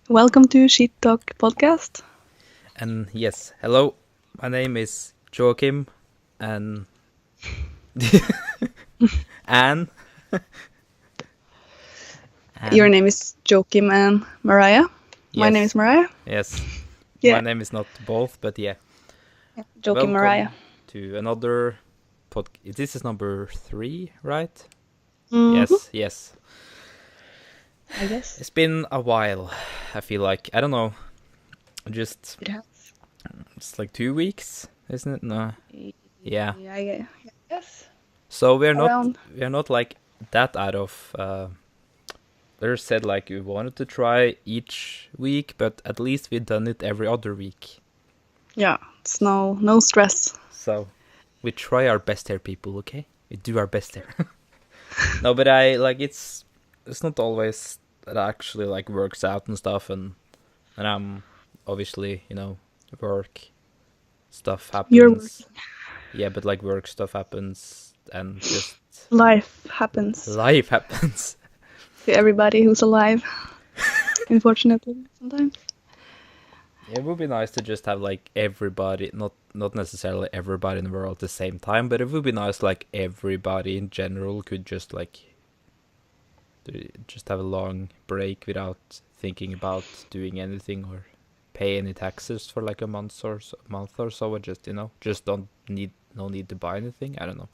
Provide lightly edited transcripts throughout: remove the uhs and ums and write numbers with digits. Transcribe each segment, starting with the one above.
Welcome to Shittalk podcast. And yes, hello, my name is Joakim, and Anne, Your and name is Joakim and Mariah. My name is yes, Mariah. yes, my Yeah, name is not both, but yeah, Joakim Mariah. welcome to another This is number 3, right? Mm-hmm. Yes. I guess It's been a while, I feel like. I don't know, just, it has. it's like 2 weeks, isn't it? No, yeah. Yeah, I guess So we're not, around. we're not like that out of, they said like we wanted to try each week, but at least we've done it every other week. Yeah, it's no stress. So we try our best here, people. Okay, we do our best here. No, but I like it's not always that actually like works out and stuff, and I'm obviously work stuff Your work, happens. Yeah, but like work stuff happens and just life happens life happens. to everybody who's alive. Unfortunately, sometimes. It would be nice to just have like everybody, not necessarily everybody in the world at the same time, but it would be nice like everybody in general could just like just have a long break without thinking about doing anything or pay any taxes for like a month or so, or just just don't need no need to buy anything. I don't know.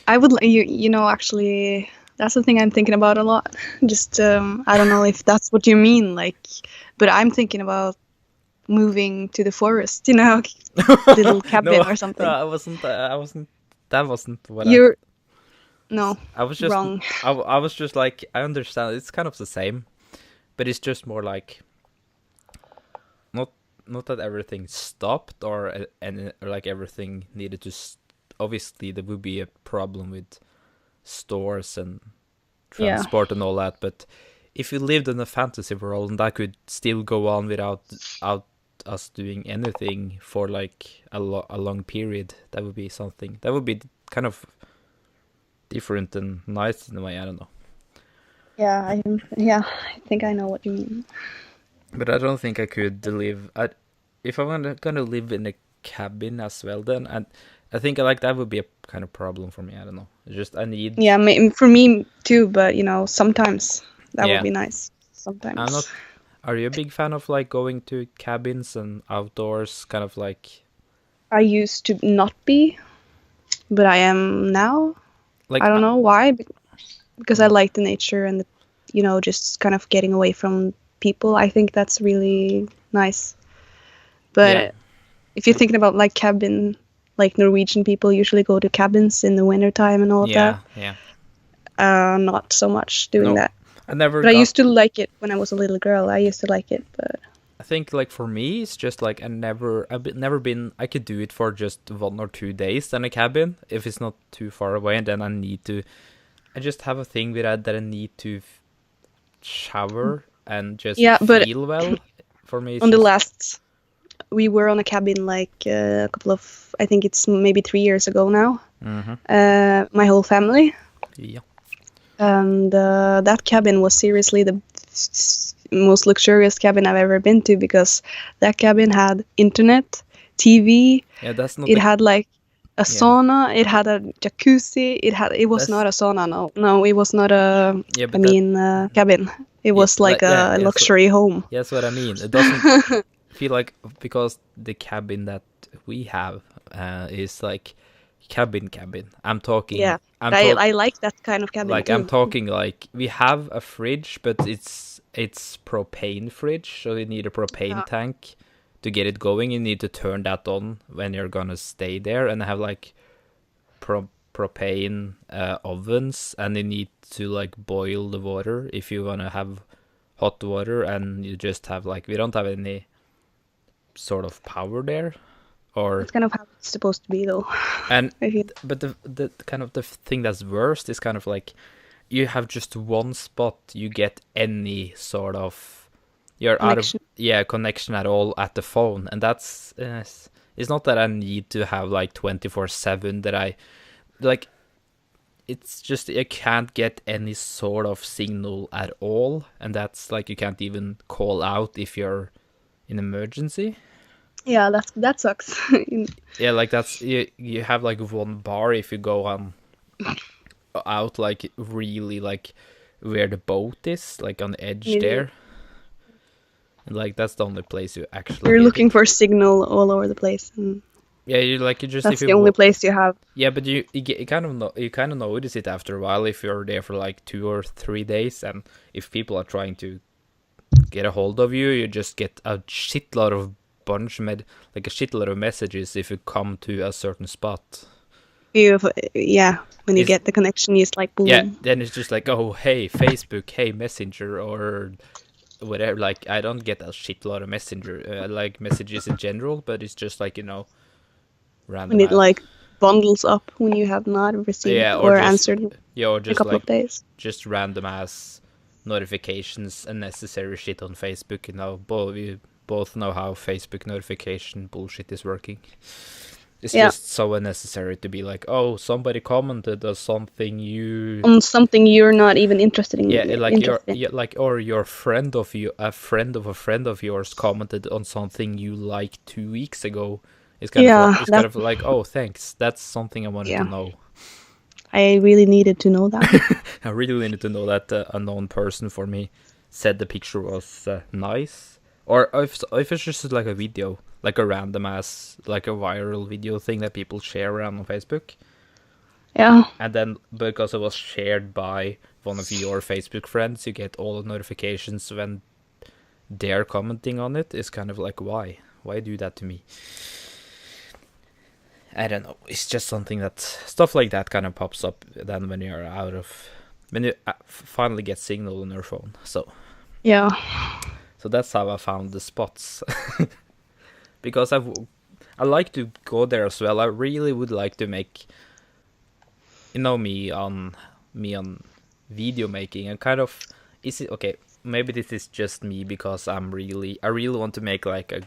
I would actually that's the thing I'm thinking about a lot. Just I don't know if that's what you mean, like, but I'm thinking about moving to the forest, little cabin No, or no, something. I wasn't. That wasn't what I. You're no I was just. wrong. I was just like I understand. It's kind of the same, but it's just more like not not that everything stopped or like everything needed to. Obviously, there would be a problem with stores and Yeah, transport and all that, but if you lived in a fantasy world and that could still go on without out us doing anything for like a long period, that would be something. That would be kind of different and nice in a way. I don't know, I think I know what you mean. but I don't think I could live. If I'm gonna live in a cabin as well, then I think like that would be a kind of problem for me. I don't know. It's just I need. Yeah, for me too, but sometimes that would Yeah, be nice. I'm Sometimes not. Are you a big fan of like going to cabins and outdoors, kind of like I used to not be, but I am now. like? I don't know why, because I Mm, like the nature and just kind of getting away from people. I think that's really nice. yeah, But if you're thinking about like cabin, like Norwegian people usually go to cabins in the winter time and all of that. yeah. Not so much doing No, that. I never But I got. used to like it when I was a little girl. I used to like it, but I think like for me, it's just like never been. I could do it for just 1 or 2 days in a cabin if it's not too far away, and then I need to. I just have a thing with that I need to shower and just yeah. But feel well. For me, it's on the just last, we were on a cabin like a couple of, I think it's maybe 3 years ago now. hmm My whole family, yeah. and that cabin was seriously the most luxurious cabin I've ever been to, because that cabin had internet, TV, Yeah, that's not it the had like a yeah. sauna, it had a jacuzzi, it was That's not a sauna, no, it was not a, yeah, I but that mean, cabin. It yeah, was like yeah, a luxury home. yeah, that's what I mean. It doesn't feel like because the cabin that we have is like cabin. Yeah, I'm but I talk I like that kind of cabin like I'm too. talking like we have a fridge, but it's propane fridge, so you need a propane Yeah. tank to get it going. You need to turn that on when you're gonna stay there, and have like propane ovens, and you need to like boil the water if you wanna have hot water, and you just have like we don't have any sort of power there, or That's kind of how it's supposed to be, though. and I feel. but the kind of the thing that's worst is kind of like you have just one spot you get any sort of you're out of Connection. yeah connection at all at the phone, and that's it's not that I need to have like 24/7 that I like it's just you can't get any sort of signal at all, and that's like you can't even call out if you're in emergency. Yeah, that sucks. Yeah, like that's you have like one bar if you go on out like really like where the boat is, like on the edge You- there. And like that's the only place you actually You're get looking it. for signal all over the place, and Yeah, you like you just if that's you the only place you have. yeah, but you kind of you kind of notice it after a while if you're there for like 2 or 3 days, and if people are trying to get a hold of you, you just get a shitload of like a shitload of messages if you come to a certain spot. Yeah, when you Is get the connection, it's like yeah, boom. then it's just like, oh hey Facebook, hey Messenger, or whatever. Like I don't get a shitload of messenger like messages in general, but it's just like When random it ass. like bundles up when you have not received Yeah, or or just answered in yeah, or a just couple of like days. just random ass notifications, unnecessary shit on Facebook. We both know how Facebook notification bullshit is working. It's Yeah, just so unnecessary to be like, oh, somebody commented on something you. on something you're not even Yeah, like interested in. like, or your friend of you, a friend of a friend of yours commented on something you liked 2 weeks ago. Yeah, It's kind that of like, oh, thanks. That's something I wanted to yeah, know. I really needed to know that. I really needed to know that a known person for me said the picture was nice, or if it's just like a video, like a random ass, like a viral video thing that people share around on Facebook, Yeah, and then because it was shared by one of your Facebook friends, you get all the notifications when they're commenting on it. It's kind of like, why do that to me? I don't know. It's just something that stuff like that kind of pops up then when you finally get signal on your phone. yeah. So that's how I found the spots. Because I like to go there as well. I really would like to make me on video making and kind of is it okay, maybe this is just me because I really want to make like a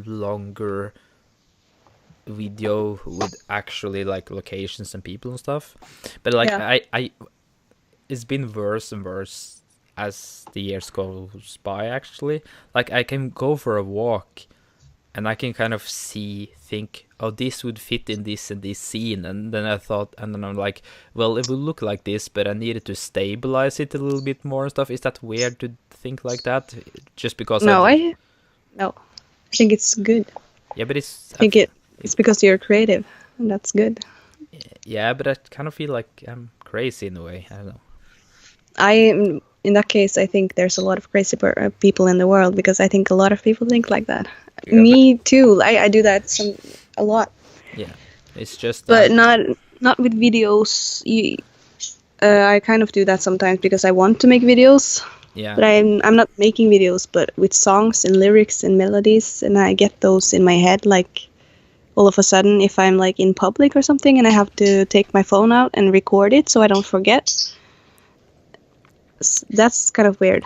longer video with actually like locations and people and stuff. But like Yeah. I it's been worse and worse as the years goes by actually. Like I can go for a walk and I can kind of think, oh, this would fit in this and this scene. And then I'm like, well, it will look like this, but I needed to stabilize it a little bit more and stuff. Is that weird to think like that? Just because No, no. I think it's good. yeah, but I think it's because you're creative, and that's good. yeah, but I kind of feel like I'm crazy in a way. I don't know. In that case, I think there's a lot of crazy people in the world because I think a lot of people think like that. Yeah, Me too. I do that a lot, yeah, it's just but not with videos. I kind of do that sometimes because I want to make videos, yeah, but I'm not making videos, but with songs and lyrics and melodies, and I get those in my head like all of a sudden if I'm like in public or something and I have to take my phone out and record it so I don't forget. That's kind of weird.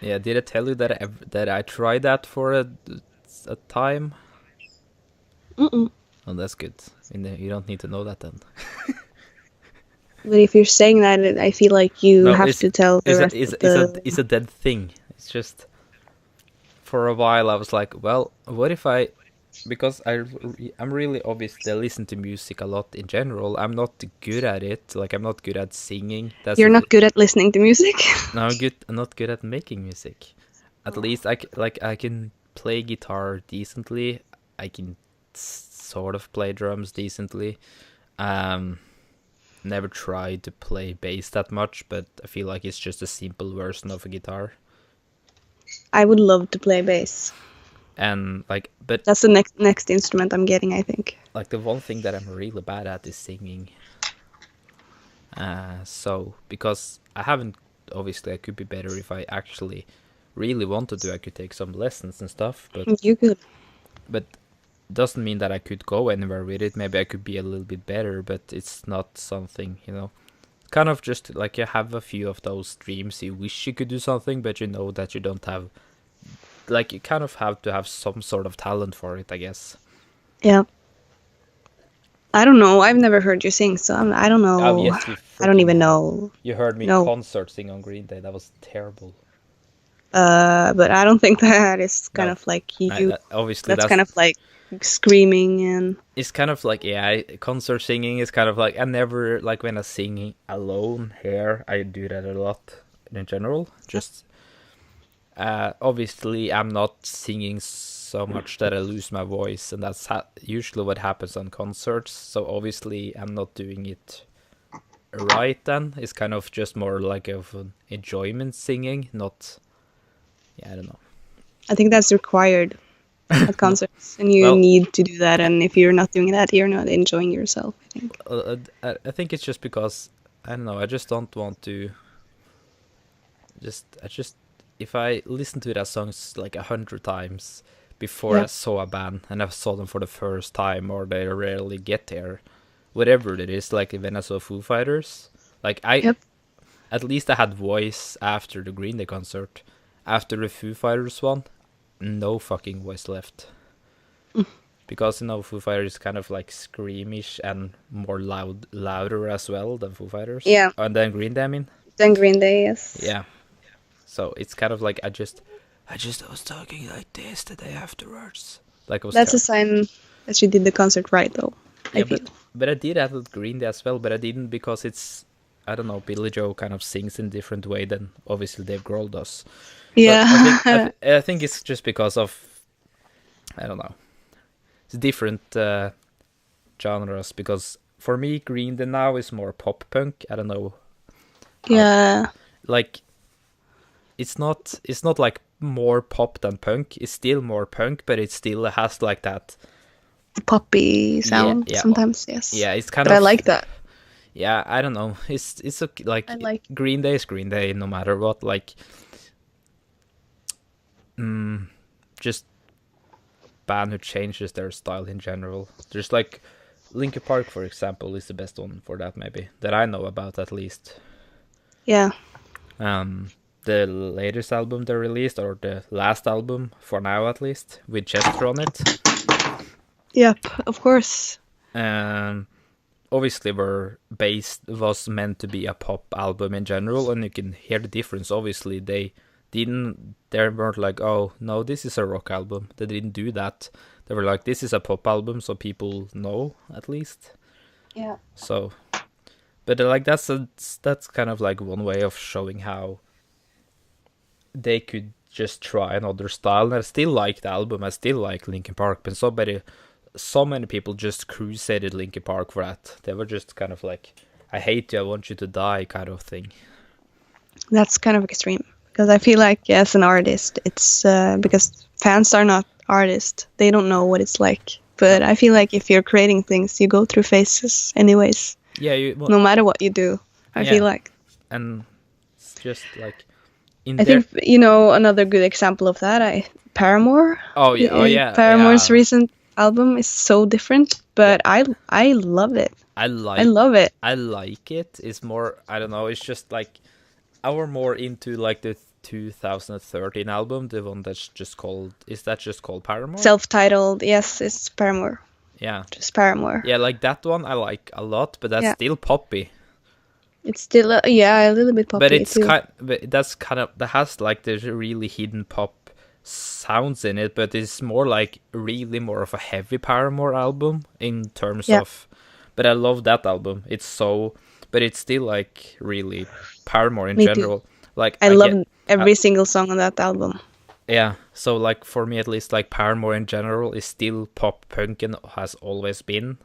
yeah. Did I tell you that I tried that for a time? Mm-mm. Oh, that's good. You don't need to know that then. But if you're saying that, I feel like you No, have to tell the rest of the... it's a dead thing. It's just for a while I was like, well, what if I, because I'm really obviously I listen to music a lot in general. I'm not good at it. Like I'm not good at singing. You're not good at listening to music? No, I'm not good at making music. At least I can play guitar decently. I can sort of play drums decently. Never tried to play bass that much, but I feel like it's just a simple version of a guitar. I would love to play bass. And like, but That's the next instrument I'm getting, I think. like the one thing that I'm really bad at is singing. So because I haven't, obviously I could be better if I actually really wanted to. I could take some lessons and stuff, You could. but doesn't mean that I could go anywhere with it. Maybe I could be a little bit better, but it's not something, kind of just like you have a few of those dreams. You wish you could do something, but you know that you don't have, like you kind of have to have some sort of talent for it, I guess. Yeah. I don't know. I've never heard you sing, so I don't Oh know. yes, you I don't freaking even have. know. You heard me No. concert sing on Green Day. That was terrible. But I don't think that is kind No, of like no, you. obviously That's that's kind of like screaming and. it's kind of like concert singing is kind of like I never like when I sing alone here. I do that a lot in general. Just obviously I'm not singing so much that I lose my voice, and that's usually what happens on concerts. So obviously I'm not doing it right. Then it's kind of just more like of an enjoyment singing, not. Yeah, I don't know. I think that's required at concerts, and you Well, need to do that. And if you're not doing that, you're not enjoying yourself, I think. I think it's just because I don't know. I just don't want to. I just if I listen to that song like 100 times before I saw a band and I saw them for the first time, or they rarely get there, whatever it is. Like when I saw Foo Fighters, like Yep. at least I had voice after the Green Day concert. After the Foo Fighters one, no fucking voice left. Because Foo Fighters is kind of like screamish and more louder as well than Foo Fighters. Yeah. And then Green Day, I mean. Then Green Day, yes. Yeah. So it's kind of like I was talking like this the day afterwards. Like it was That's a sign that you did the concert right, though. Yeah, I feel. but I did that with Green Day as well, but I didn't because it's I don't know. Billy Joe kind of sings in a different way than obviously Dave Grohl does. Yeah. But I think it's just because of I don't know. It's different genres because for me Green Day now is more pop punk. I don't know. Yeah. Like it's not like more pop than punk. It's still more punk, but it still has like that Poppy sound yeah. sometimes, yes. Yeah, it's kind but of. I like that. Yeah, I don't know. It's okay, like I like Green Day is Green Day no matter what. Like, just band who changes their style in general. There's like Linkin Park, for example, is the best one for that maybe that I know about at least. Yeah. The latest album they released, or the last album for now at least, with Chester on it. Yep, of course. Obviously was meant to be a pop album in general, and you can hear the difference. Obviously they weren't like, oh no, this is a rock album. They didn't do that. They were like, this is a pop album, so people know at least. Yeah. So but like that's kind of like one way of showing how they could just try another style. And I still like the album, I still like Linkin Park, but so many people just crusaded Linkin Park for that. They were just kind of like, I hate you, I want you to die kind of thing. That's kind of extreme. Because I feel like as an artist, it's because fans are not artists. They don't know what it's like. But I feel like if you're creating things, you go through phases anyways. Yeah, no matter what you do, I feel like. And it's just like... I think, another good example of that, Paramore. Oh yeah. Paramore's recent album is so different, but I love it. I love it. I like it. It's more, I don't know, it's just like I were more into like the 2013 album, the one that's just called, is that just called Paramore? Self-titled, yes, it's Paramore. Yeah. Just Paramore. Yeah, like that one I like a lot, but that's still poppy. It's still a little bit poppy. But it's too. that has like the really hidden pop sounds in it, but it's more like really more of a heavy Paramore album in terms of. But I love that album. But it's still like really Paramore in general. Too. Like I love every single song on that album. Yeah, so like for me at least, like Paramore in general is still pop punk and has always been,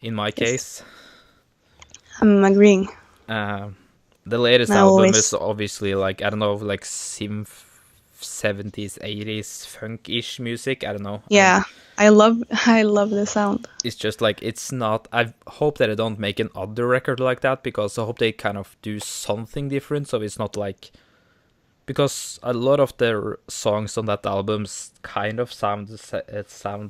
in my case. I'm agreeing. The latest album is obviously like, I don't know, like 70s, 80s funk-ish music. I don't know. Yeah, I love the sound. It's just like, it's not. I hope that I don't make another record like that, because I hope they kind of do something different. So it's not like, because a lot of the songs on that album kind of sound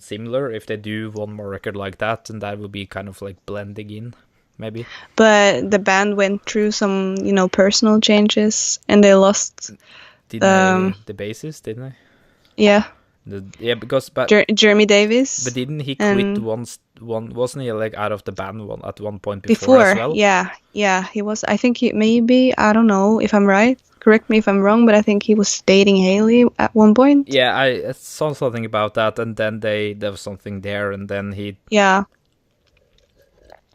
similar. If they do one more record like that, and that would be kind of like blending in. Maybe. But the band went through some, personal changes, and they lost the bassist, didn't they? Yeah. Because Jeremy Davis. But didn't he quit and wasn't he like out of the band at one point before as well? yeah, he was. I think I don't know if I'm right. Correct me if I'm wrong, but I think he was dating Haley at one point. Yeah, I saw something about that, and then there was something there, and then he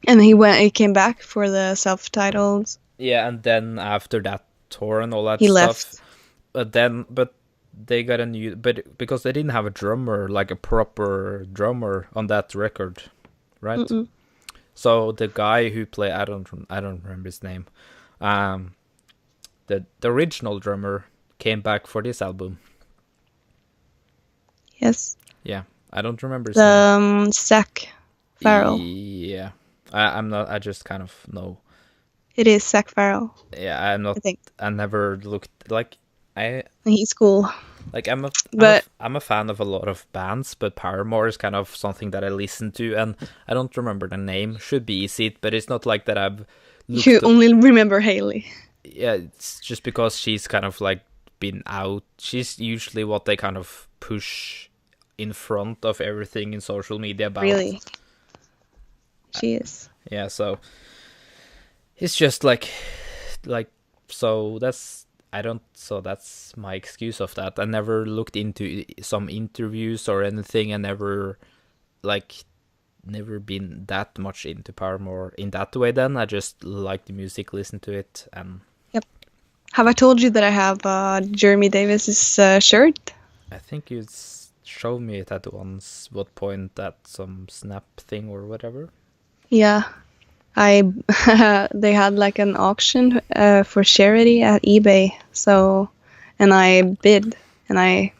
and he came back for the self-titled. Yeah, and then after that tour and all that he stuff, left. but they got a new, but because they didn't have a drummer, like a proper drummer on that record, right? Mm-mm. So the guy who played, I don't remember his name, the original drummer came back for this album. Yes. Yeah, I don't remember his name. Zach Farrell. Yeah, I'm not. I just kind of know. It is Zach Farrell. Yeah, I'm not. I never looked like He's cool. Like I'm a fan of a lot of bands, but Paramore is kind of something that I listen to, and I don't remember the name. Should be easy, but it's not like that I've. You only remember Haley. Yeah, it's just because she's kind of like been out. She's usually what they kind of push in front of everything in social media about. Really? She is. Yeah, so it's just like so that's my excuse of that. I never looked into some interviews or anything. I never been that much into Paramore in that way. Then I just like the music, listen to it, and yep. Have I told you that I have Jeremy Davis's shirt? I think you showed me it at what point, at some Snap thing or whatever. Yeah, they had like an auction for charity at eBay. So, and I bid and I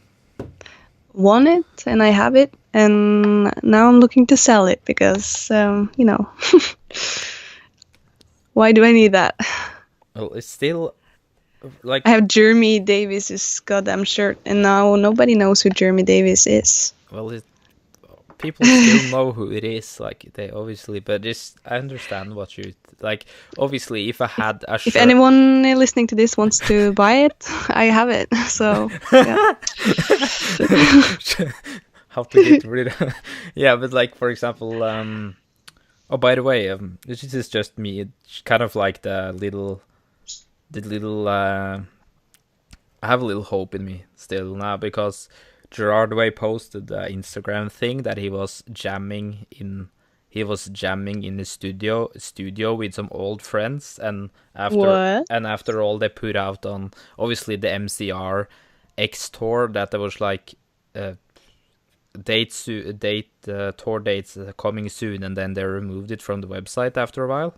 won it and I have it, and now I'm looking to sell it because why do I need that? Well, it's still like I have Jeremy Davis's goddamn shirt, and now nobody knows who Jeremy Davis is. Well, people still know who it is, like they obviously, but I understand what you like. Obviously, if I had a shirt, if anyone listening to this wants to buy it, I have it. So yeah. How to get rid of yeah, but like for example, oh, by the way, this is just me. It's kind of like the little I have a little hope in me still now, because Gerard Way posted the Instagram thing that he was jamming in the studio with some old friends, and after all they put out on obviously the MCR X tour that there was like tour dates coming soon, and then they removed it from the website after a while.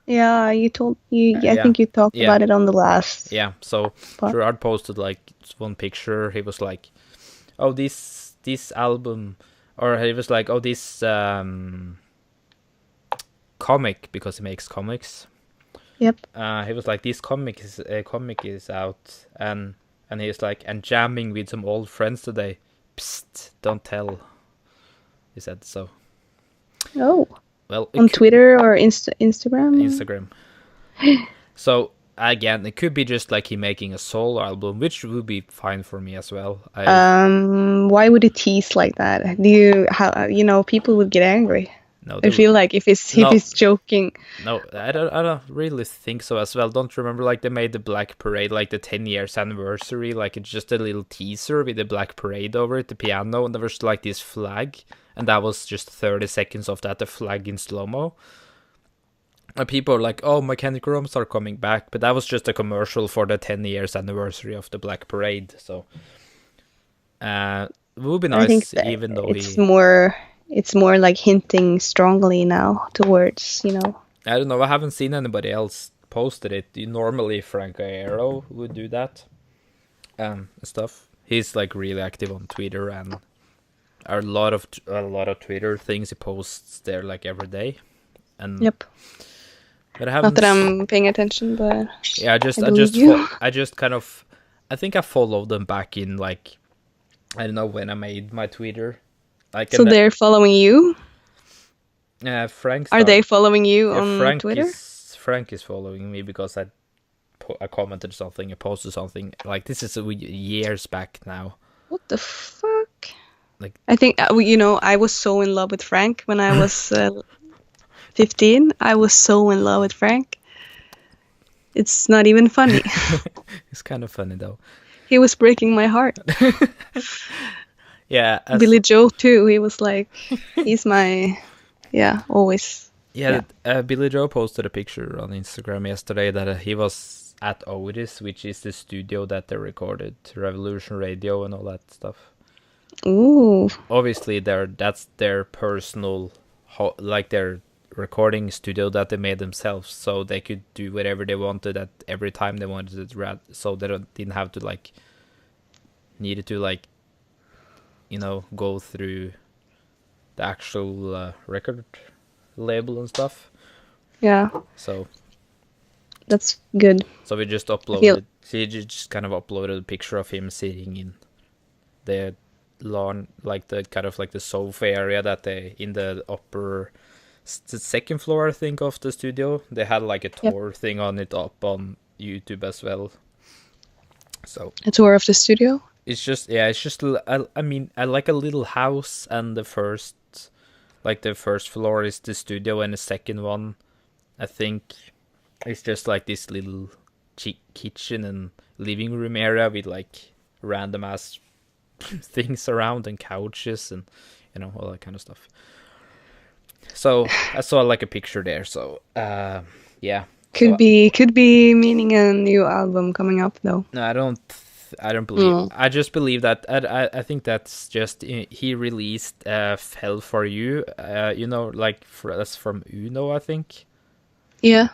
Yeah, I think you talked about it on the last. Yeah, so Gerard posted like one picture. He was like, "Oh, this album," or he was like, "Oh, this comic," because he makes comics. Yep. He was like, "This comic is out," and he was like, "And jamming with some old friends today. Psst, don't tell." He said so. Oh. Well, on Twitter or Instagram? Instagram. So again, it could be just like he making a solo album, which would be fine for me as well. Why would he tease like that? People would get angry. No, I feel like if he's joking. No, I don't really think so as well. Don't remember, like they made the Black Parade, like the 10 years anniversary, like it's just a little teaser with the Black Parade over it, the piano, and there was like this flag, and that was just 30 seconds of that, the flag in slow-mo. And people are like, "Oh, Mechanic Drums are coming back," but that was just a commercial for the 10 years anniversary of the Black Parade. So it would be nice, even though it's more like hinting strongly now towards, I don't know. I haven't seen anybody else posted it. Normally, Frank Aero would do that stuff. He's like really active on Twitter, and a lot of Twitter things he posts there like every day. And yep. But I haven't. Not that I'm paying attention, but yeah, I think I followed them back in like, I don't know when I made my Twitter. Like, so they're following you? Frank. Are they following you on Twitter? Frank is following me because I commented something, I posted something. Like, this is years back now. What the fuck? Like, I think I was so in love with Frank when I was 15. I was so in love with Frank. It's not even funny. it's kind of funny though. He was breaking my heart. Yeah, Billy Joe too. He was like, he's my, always. yeah. Billy Joe posted a picture on Instagram yesterday that he was at Otis, which is the studio that they recorded Revolution Radio and all that stuff. Ooh. Obviously, that's their personal, like their recording studio that they made themselves, so they could do whatever they wanted at every time they wanted it. So they didn't have to needed to go through the actual record label and stuff. Yeah. So that's good. So we just uploaded. He just kind of uploaded a picture of him sitting in the lawn, like the kind of like the sofa area that they in the upper, the second floor, I think, of the studio. They had like a tour thing on it up on YouTube as well. So a tour of the studio. It's just I mean, I like a little house, and the first floor is the studio, and the second one, I think, it's just like this little kitchen and living room area with like random ass things around and couches and all that kind of stuff. So I saw like a picture there. So yeah. Could be meaning a new album coming up though. No, I don't believe. I just believe that. I think that's just he released "Fell for You." That's from Uno, I think. Yeah.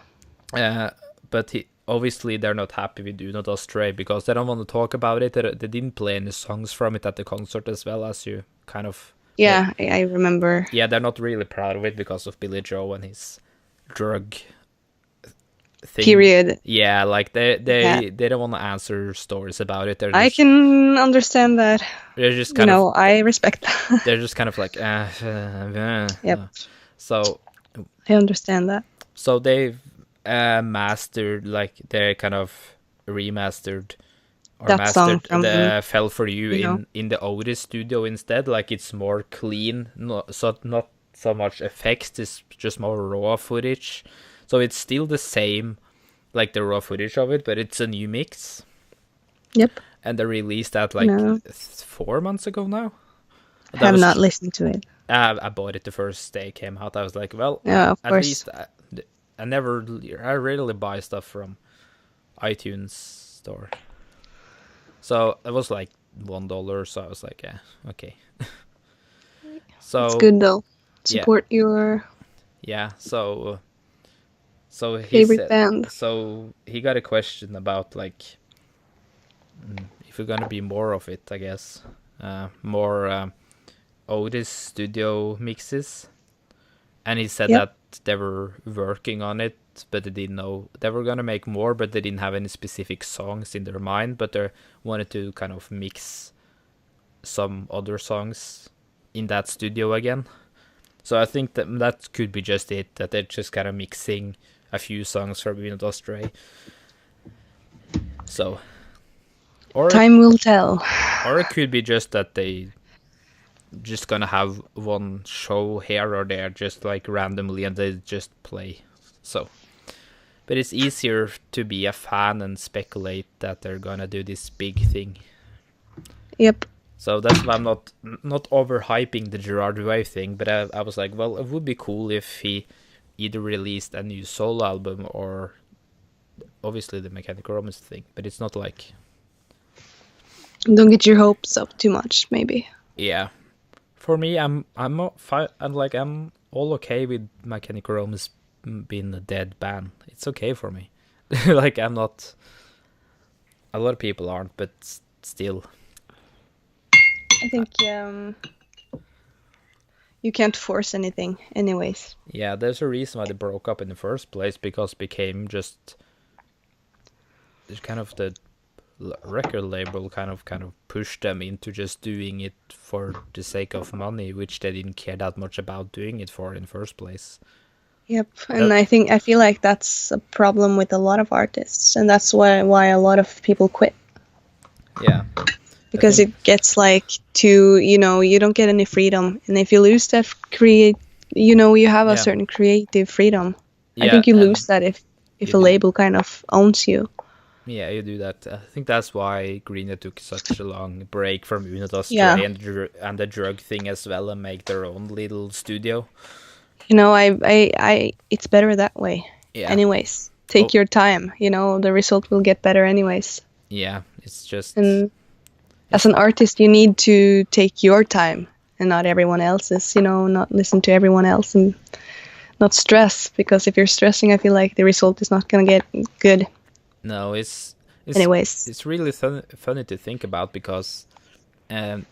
But obviously they're not happy with "Do Not Astray" because they don't want to talk about it. They didn't play any songs from it at the concert, as well, as you kind of. Yeah, I remember. Yeah, they're not really proud of it because of Billy Joe and his drug thing. Period. Yeah, like they don't want to answer stories about it. I can understand that. They're just kind of. I respect that. They're just kind of like. Yep. So. I understand that. So they've mastered, like they kind of remastered or that mastered song from the "Fell for You" in the Otis studio instead. Like it's more clean, not so much effects. It's just more raw footage. So it's still the same, like the raw footage of it, but it's a new mix. Yep. And they released that 4 months ago now. I have not listened to it. I bought it the first day it came out. I was like, well, of at course. least I rarely buy stuff from iTunes store. So it was like $1, so I was like, yeah, okay. So it's good though. Support your so favorite band. So he got a question about like if we're gonna be more of it, I guess. More Otis studio mixes. And he said that they were working on it, but they didn't know they were gonna make more, but they didn't have any specific songs in their mind, but they wanted to kind of mix some other songs in that studio again. So I think that could be just it, that they're just kind of mixing a few songs from Do Not Astray. So, or time will tell. Or it could be just that they just gonna have one show here or there, just like randomly, and they just play. So, but it's easier to be a fan and speculate that they're gonna do this big thing. Yep. So that's why I'm not overhyping the Gerard Way thing, but I was like, well, it would be cool if he either released a new solo album or obviously the Mechanical Romance thing, but it's not like. Don't get your hopes up too much, maybe. Yeah. For me, I'm all okay with Mechanical Romance being a dead band. It's okay for me. Like I'm not. A lot of people aren't, but still. I think you can't force anything, anyways. Yeah, there's a reason why they broke up in the first place, because it became just. There's kind of the record label kind of pushed them into just doing it for the sake of money, which they didn't care that much about doing it for in the first place. Yep, and I feel like that's a problem with a lot of artists, and that's why a lot of people quit. Yeah, because think, it gets like too, you don't get any freedom, and if you lose that you have a yeah, certain creative freedom. I yeah, think you and lose that if you a do. label kind of owns you. Yeah, you do that. I think that's why Greener took such a long break from Unidos Yeah. Stray and the drug thing as well, and make their own little studio. It's better that way. Yeah. Anyways, Oh, take your time. The result will get better anyways. yeah. It's just. And as an artist, you need to take your time and not everyone else's. Not listen to everyone else and not stress, because if you're stressing, I feel like the result is not gonna get good. No, it's Anyways. it's really funny to think about because um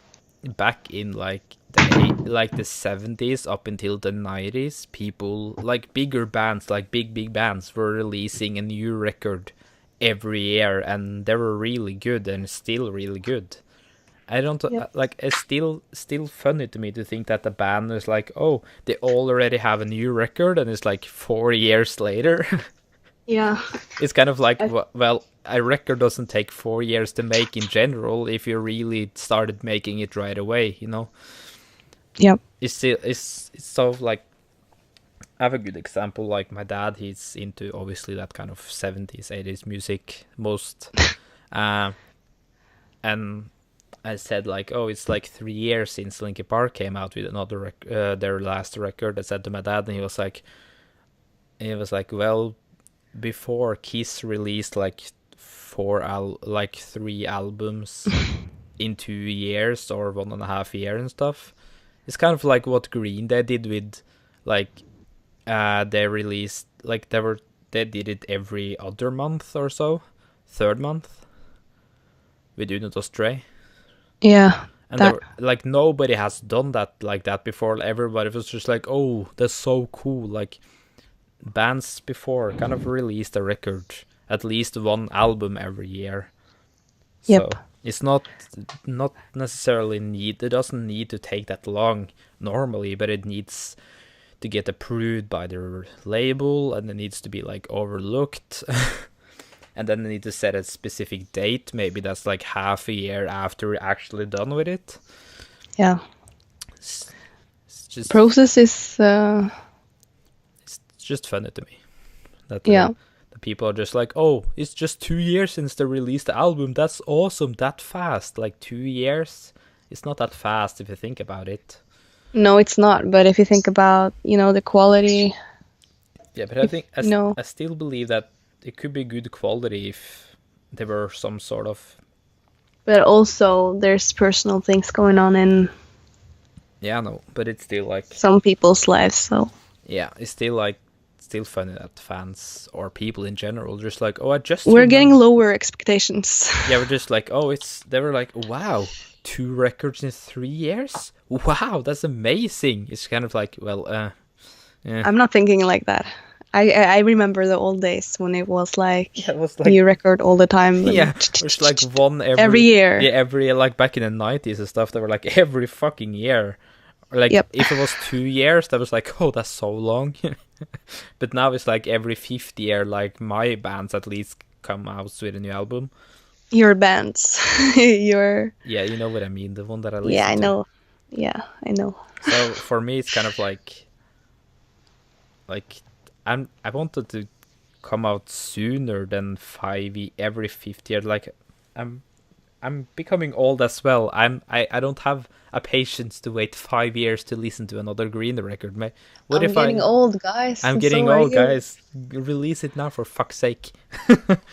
back in like the 70s up until the 90s, people like bigger bands, like big bands, were releasing a new record every year, and they were really good and still really good. I don't Yep. like. It's still funny to me to think that the band is like, oh, they already have a new record, and it's like 4 years later. Yeah. It's kind of like, well, a record doesn't take 4 years to make in general if you really started making it right away, Yep. It's so like, I have a good example. Like my dad, he's into obviously that kind of 70s, 80s music most, uh, and I said like, oh, it's like 3 years since Linkin Park came out with another their last record. I said to my dad, and he was like, well, before Kiss released like 3 albums in 2 years or 1.5 years and stuff. It's kind of like what Green Day did with like they released like they did it every other month or so, third month with Do Not Stray. Yeah. And there were, like nobody has done that like that before. Everybody was just like, oh, that's so cool. Like bands before kind of released a record, at least one album every year. Yep. So it's not necessarily it doesn't need to take that long normally, but it needs to get approved by their label, and it needs to be like overlooked. And then they need to set a specific date. Maybe that's like half a year after we're actually done with it. Yeah. It's just Process is it's just funny to me that the people are just like, oh, it's just 2 years since they released the album. That's awesome. That fast. Like 2 years. It's not that fast if you think about it. No, it's not. But if you think about, the quality. Yeah, but I think I still believe that it could be good quality if there were some sort of. But also, there's personal things going on in. Yeah, no, but it's still like some people's lives. So. Yeah, it's still funny that fans or people in general just like, oh, we're getting lower expectations. Yeah, we're just like, oh, they were like, wow, 2 records in 3 years. Wow, that's amazing. It's kind of like, well, yeah. I'm not thinking like that. I remember the old days when it was like new record all the time. Yeah, it was like one every year. Yeah, every year, like back in the 90s and stuff. They were like every fucking year. Or like if it was 2 years, that was like, oh, that's so long. But now it's like every 5th year, like my bands at least come out with a new album. Your bands, your. Yeah, you know what I mean. The one that I listen to. Yeah, I know. Yeah, I know. So for me, it's kind of like I wanted to come out sooner than every 5th year. Like I'm becoming old as well. I don't have a patience to wait 5 years to listen to another Green record. I'm getting old, guys. I'm getting old, guys. Release it now, for fuck's sake.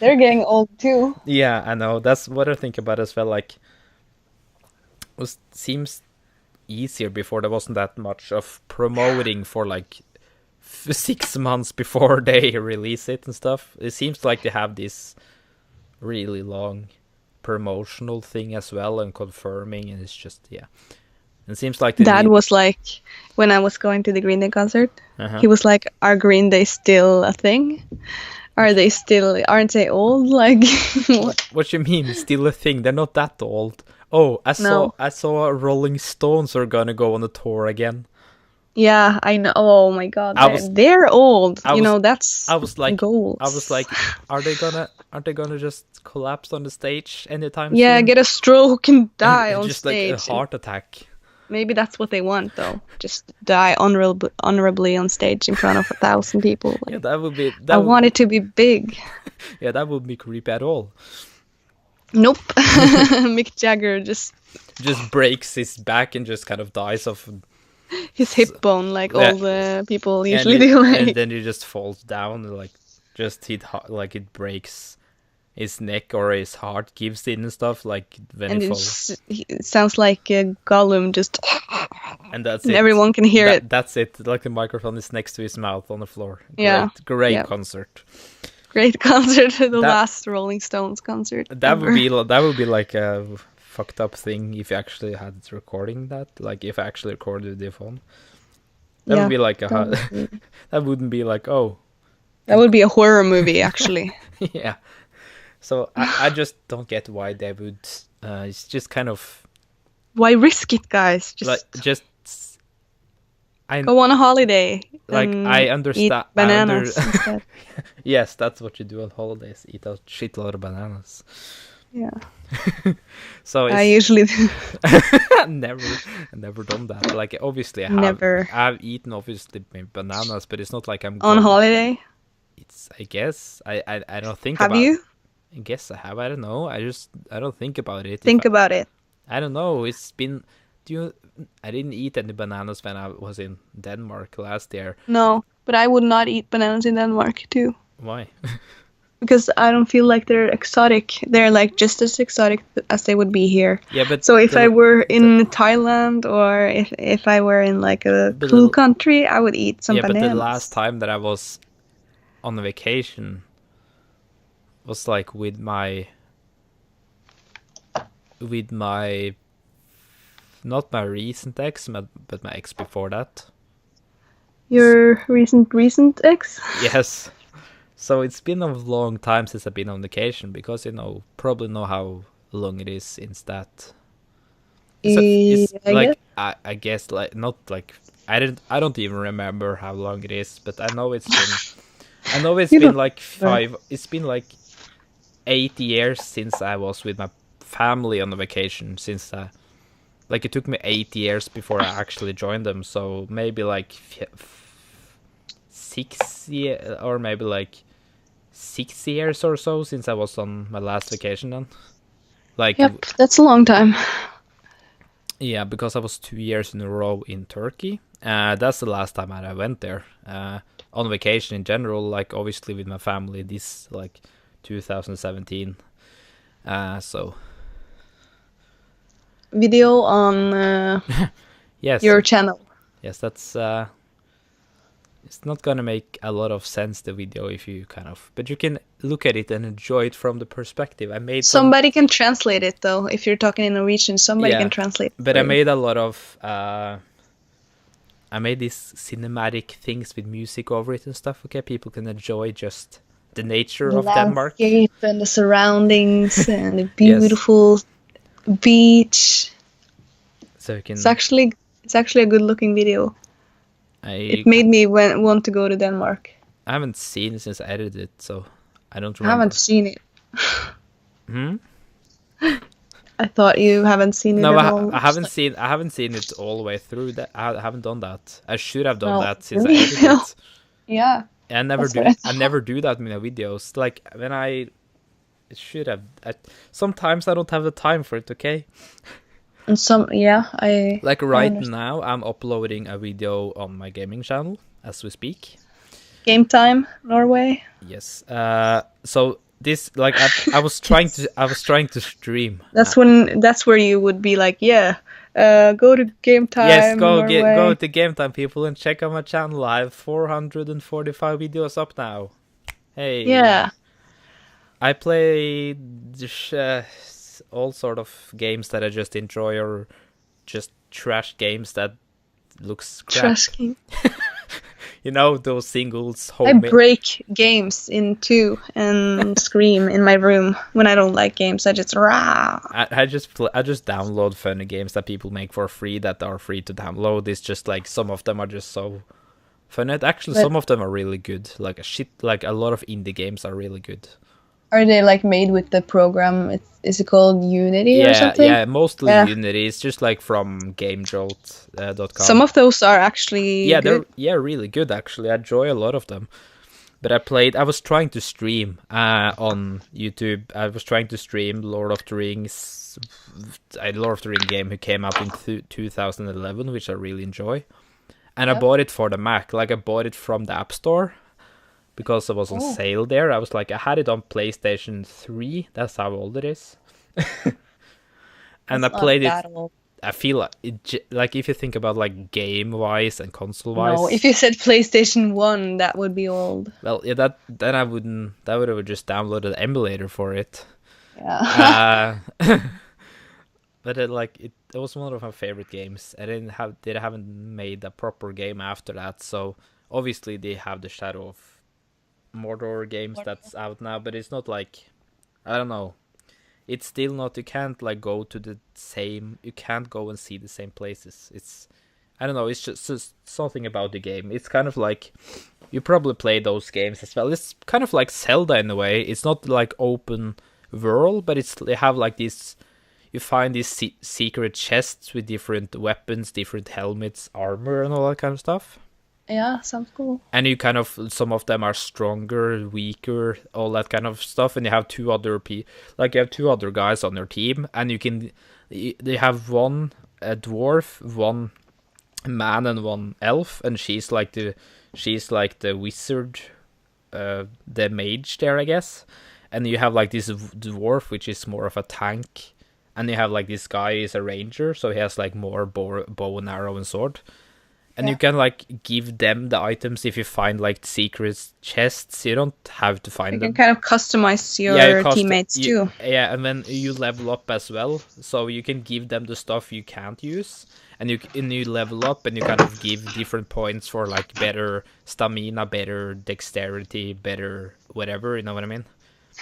They're getting old too. Yeah, I know. That's what I think about as well. Like, it seems easier before. There wasn't that much of promoting for like 6 months before they release it and stuff. It seems like they have this really long promotional thing as well and confirming, and it's just it seems like was like when I was going to the Green Day concert. He was like, are Green Day still a thing? Aren't they old? Like what you mean still a thing? They're not that old. Oh, I saw Rolling Stones are gonna go on a tour again. Yeah, I know. Oh my God, I was they're old. I You was know, that's I was like goals. are they gonna just collapse on the stage anytime Yeah, soon? get a stroke and die on Just like a stage. heart attack. Maybe that's what they want, though. Just die honorably on stage in front of 1,000 people. Yeah, Like, that would be I want it to be big. yeah, that would be creepy at all. Nope. Mick Jagger just Breaks his back and just kind of dies of his hip bone, like yeah, all the people usually do. and Like, then he just falls down and like just like it breaks his neck or his heart gives in and stuff like when and he falls. it sounds like Gollum just, And that's and it. everyone can hear it. That's it. Like the microphone is next to his mouth on the floor. Yeah. Great Yeah. concert. Great concert, the last Rolling Stones concert. That would be like a fucked up thing if you actually had recording that. Like if I actually recorded the phone. That would be like that wouldn't be like, oh. That would be a horror movie, actually. Yeah. So I just don't get why they would. It's just kind of. Why risk it, guys? Go on a holiday. Like I understand. Eat bananas instead. Yes, that's what you do on holidays. Eat a shitload of bananas. Yeah. So I usually do. never done that. Like obviously I've eaten obviously bananas, but it's not like I'm on holiday. It's I guess I don't think have about you? I guess I have. I don't know. I don't think about it. Think about it. I don't know. It's been. I didn't eat any bananas when I was in Denmark last year. No, but I would not eat bananas in Denmark too. Why? Because I don't feel like they're exotic. They're like just as exotic as they would be here. Yeah, but so if I were in Thailand or if I were in like a cool country, I would eat some bananas. Yeah, but the last time that I was on a vacation was like with my not my recent ex, but my ex before that. Your recent ex? Yes. So it's been a long time since I've been on vacation because probably know how long it is since that. I guess like not like I don't even remember how long it is, but I know it's been like 8 years since I was with my family on a vacation. Since like it took me 8 years before I actually joined them, so maybe like 6 years or maybe like 6 years or so since I was on my last vacation then. Like yep, that's a long time. Yeah, because I was 2 years in a row in Turkey. That's the last time I went there. On vacation in general, like obviously with my family, this like 2017. So video on yes, your channel. Yes, that's it's not gonna make a lot of sense, the video, if you but you can look at it and enjoy it from the perspective. Somebody can translate it though. If you're talking in Norwegian, somebody can translate it. But I made a lot of I made these cinematic things with music over it and stuff. Okay, people can enjoy just the nature of Denmark and the surroundings and the beautiful beach. So you can. It's actually a good looking video. It made me want to go to Denmark. I haven't seen it since I edited it, so I don't remember. I haven't seen it. I thought you haven't seen it at all. I haven't seen it all the way through. That I haven't done that. I should have done that since I edited it. Yeah. I never do that in my videos. Like when I should have. Sometimes I don't have the time for it. Okay. And like right now, I'm uploading a video on my gaming channel as we speak. Game Time Norway. Yes. So this, like, I was trying to stream. That's where you would be like, go to Game Time. Yes, go to Game Time, people, and check out my channel. I have 445 videos up now. Hey. Yeah. I play all sort of games that I just enjoy, or just trash games that looks crap. Trash game. You know, those singles I homemade. break games in two and scream in my room when I don't like games. I just rah. I just download funny games that people make for free that are free to download. It's just like some of them are just so funny. Actually, But some of them are really good. Like a lot of indie games are really good. are they like made with the program? Is it called Unity or Yeah, something? yeah, mostly Yeah. Unity. It's just like from GameJolt.com. Some of those are actually Yeah, good. they're really good actually. I enjoy a lot of them. But I was trying to stream on YouTube. I was trying to stream Lord of the Rings, a Lord of the Ring game who came out in 2011, which I really enjoy. And I Yep. bought it for the Mac. Like I bought it from the App Store because it was on Oh, sale there. I was like, I had it on PlayStation 3. That's how old it is. And I that's not played it. that old. I feel like like if you think about like game wise and console No, wise. if you said PlayStation 1, that would be old. Well, yeah, that then I wouldn't. That would have just downloaded an emulator for it. Yeah. Uh, but it was one of my favorite games. They haven't made a proper game after that. So obviously they have the Shadow of Mordor games that's out now, but it's not like, I don't know. It's still not. You can't like go to the same. You can't go and see the same places. I don't know. It's just something about the game. It's kind of like, you probably play those games as well. It's kind of like Zelda in a way. It's not like open world, but they have like this. You find these secret chests with different weapons, different helmets, armor, and all that kind of stuff. Yeah, sounds cool. And you kind of, some of them are stronger, weaker, all that kind of stuff. And you have two other guys on your team, and they have one a dwarf, one man, and one elf, and she's like the wizard, the mage there, I guess. And you have like this dwarf, which is more of a tank, and you have like this guy is a ranger, so he has like more bow and arrow and sword. And Yeah. you can like give them the items if you find like secret chests. You don't have to You find can them. kind of customize your Yeah, teammates too. Yeah, and then you level up as well, so you can give them the stuff you can't use, and you level up, and you kind of give different points for like better stamina, better dexterity, better whatever. You know what I mean?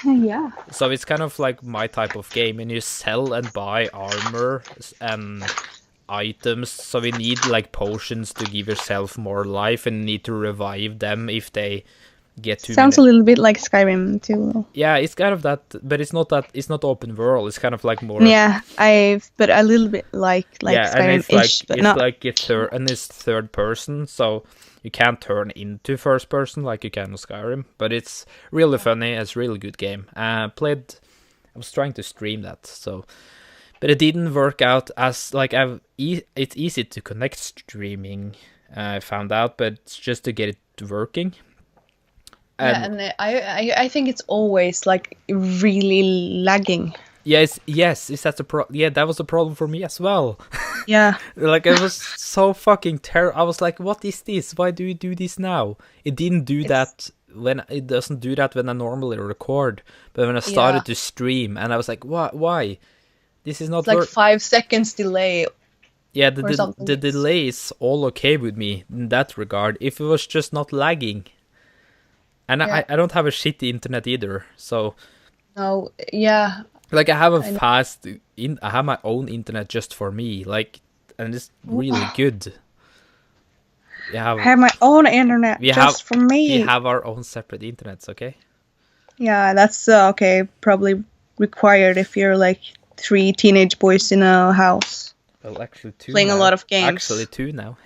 Yeah. So it's kind of like my type of game, and you sell and buy armor and items. So we need like potions to give yourself more life, and need to revive them if they get too Sounds many. a little bit like Skyrim too. Yeah, it's kind of that, but it's not open world. It's kind of like more. Yeah, but a little bit like Yeah, and it's Skyrim-ish, like but not. it's third person, so you can't turn into first person like you can in Skyrim. But it's really funny. It's a really good game. I was trying to stream that, but it didn't work out as like it's easy to connect streaming. I found out, but it's just to get it working. Yeah, and I think it's always like really lagging. Yes, is that yeah, that was a problem for me as well. Yeah. Like, it was so fucking terrible. I was like, what is this? Why do you do this now? It didn't do that it doesn't do that when I normally record. But when I started to stream, and I was like, why? This is not It's like 5 seconds delay. Yeah, or something. the delay is all okay with me in that regard. If it was just not lagging. And Yeah. I don't have a shitty internet either, so No, yeah. like I have know. I have my own internet just for me, like, and it's really good. I have my own internet just for me. We have our own separate internets, okay? Yeah, that's okay. Probably required if you're like 3 teenage boys in a house. Well, actually 2 Playing now. a lot of games. Actually 2 now.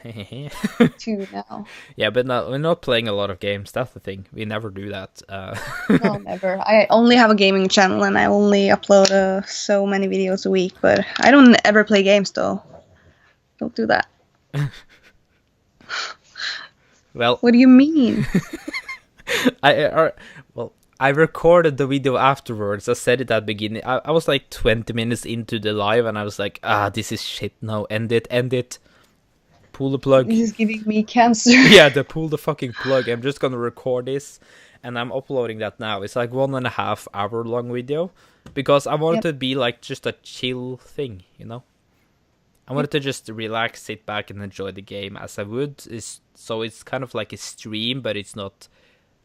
2 now. Yeah, but we're not playing a lot of games. That's the thing. We never do that. No, never. I only have a gaming channel and I only upload so many videos a week, but I don't ever play games though. Don't do that. Well, What do you mean? I recorded the video afterwards. I said it at the beginning. I was like 20 minutes into the live, and I was like, this is shit. No, end it. Pull the plug. This is giving me cancer. Yeah, pull the fucking plug. I'm just gonna record this, and I'm uploading that now. It's like 1.5 hour long video, because I wanted it to be like just a chill thing, you know? I wanted to just relax, sit back, and enjoy the game as I would. So it's kind of like a stream, but it's not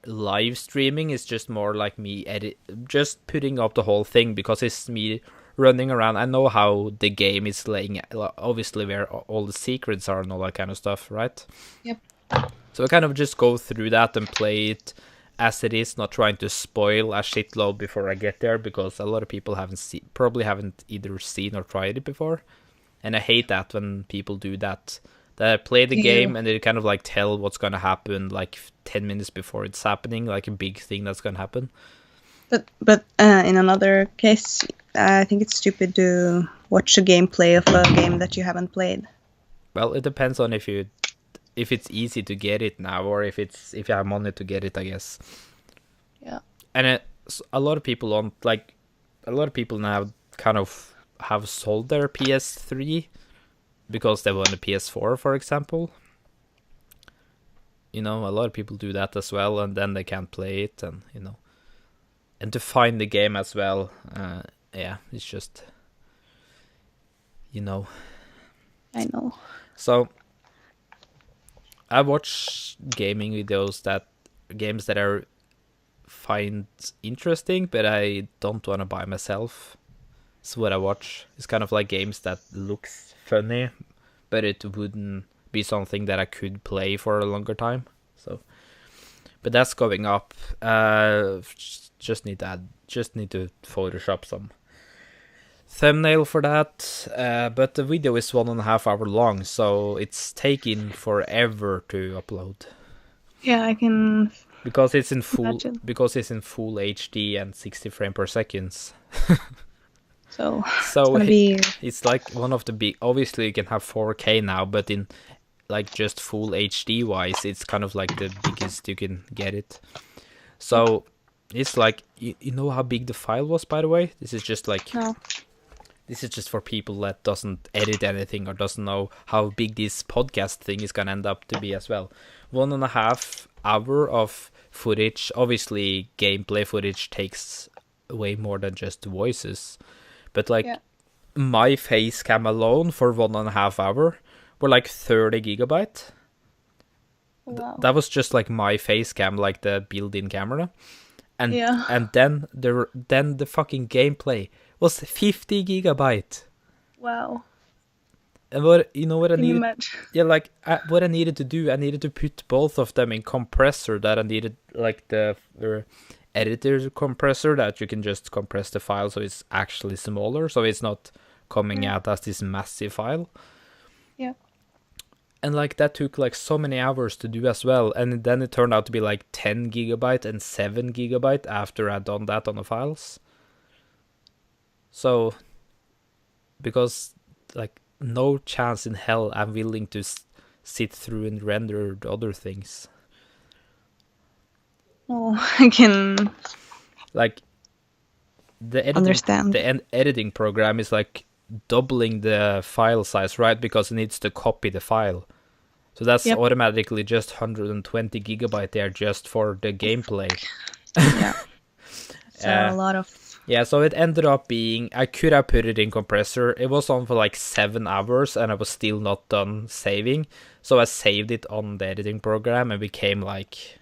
live streaming. It's just more like me just putting up the whole thing because it's me running around. I know how the game is laying, obviously where all the secrets are and all that kind of stuff, right? Yep. So I kind of just go through that and play it as it is, not trying to spoil a shitload before I get there, because a lot of people probably haven't either seen or tried it before. And I hate that when people do that. They play the game and they kind of like tell what's gonna happen like 10 minutes before it's happening, like a big thing that's gonna happen. But in another case, I think it's stupid to watch a gameplay of a game that you haven't played. Well, it depends on if it's easy to get it now, or if you have money to get it, I guess. Yeah. And a lot of people now kind of have sold their PS3 because they want a PS4, for example. You know, a lot of people do that as well, and then they can't play it, and you know, and to find the game as well. Yeah, it's just, you know. I know. So I watch gaming videos games that I find interesting, but I don't want to buy myself. It's what I watch. It's kind of like games that looks funny, but it wouldn't be something that I could play for a longer time. So, but that's going up. Just need to Photoshop some thumbnail for that. But the video is 1.5 hours long, so it's taking forever to upload. Yeah, I can. Because it's in full imagine. HD and 60 frames per second. So it's gonna be. It's like one of the big. Obviously, you can have 4K now, but in like just full HD wise, it's kind of like the biggest you can get it. So it's like you know how big the file was, by the way. This is just like. No. This is just for people that doesn't edit anything or doesn't know how big this podcast thing is gonna end up to be as well. 1.5 hours of footage. Obviously, gameplay footage takes way more than just voices. But like my face cam alone for 1.5 hours were like 30 gigabyte. Wow. That was just like my face cam, like the built-in camera. And then the fucking gameplay was 50 gigabyte. Wow. And what I needed? Yeah, like what I needed to do, I needed to put both of them in compressor. That I needed like the editor compressor that you can just compress the file so it's actually smaller, so it's not coming out as this massive file. Yeah. And like that took like so many hours to do as well, and then it turned out to be like 10 gigabyte and 7 gigabyte after I'd done that on the files. So, because like no chance in hell I'm willing to sit through and render the other things. Oh, I can like the editing program is like doubling the file size, right? Because it needs to copy the file. So that's automatically just 120 gigabyte there just for the gameplay. Yeah. So a lot of... Yeah, so it ended up being... I could have put it in compressor. It was on for like 7 hours and I was still not done saving. So I saved it on the editing program and became like...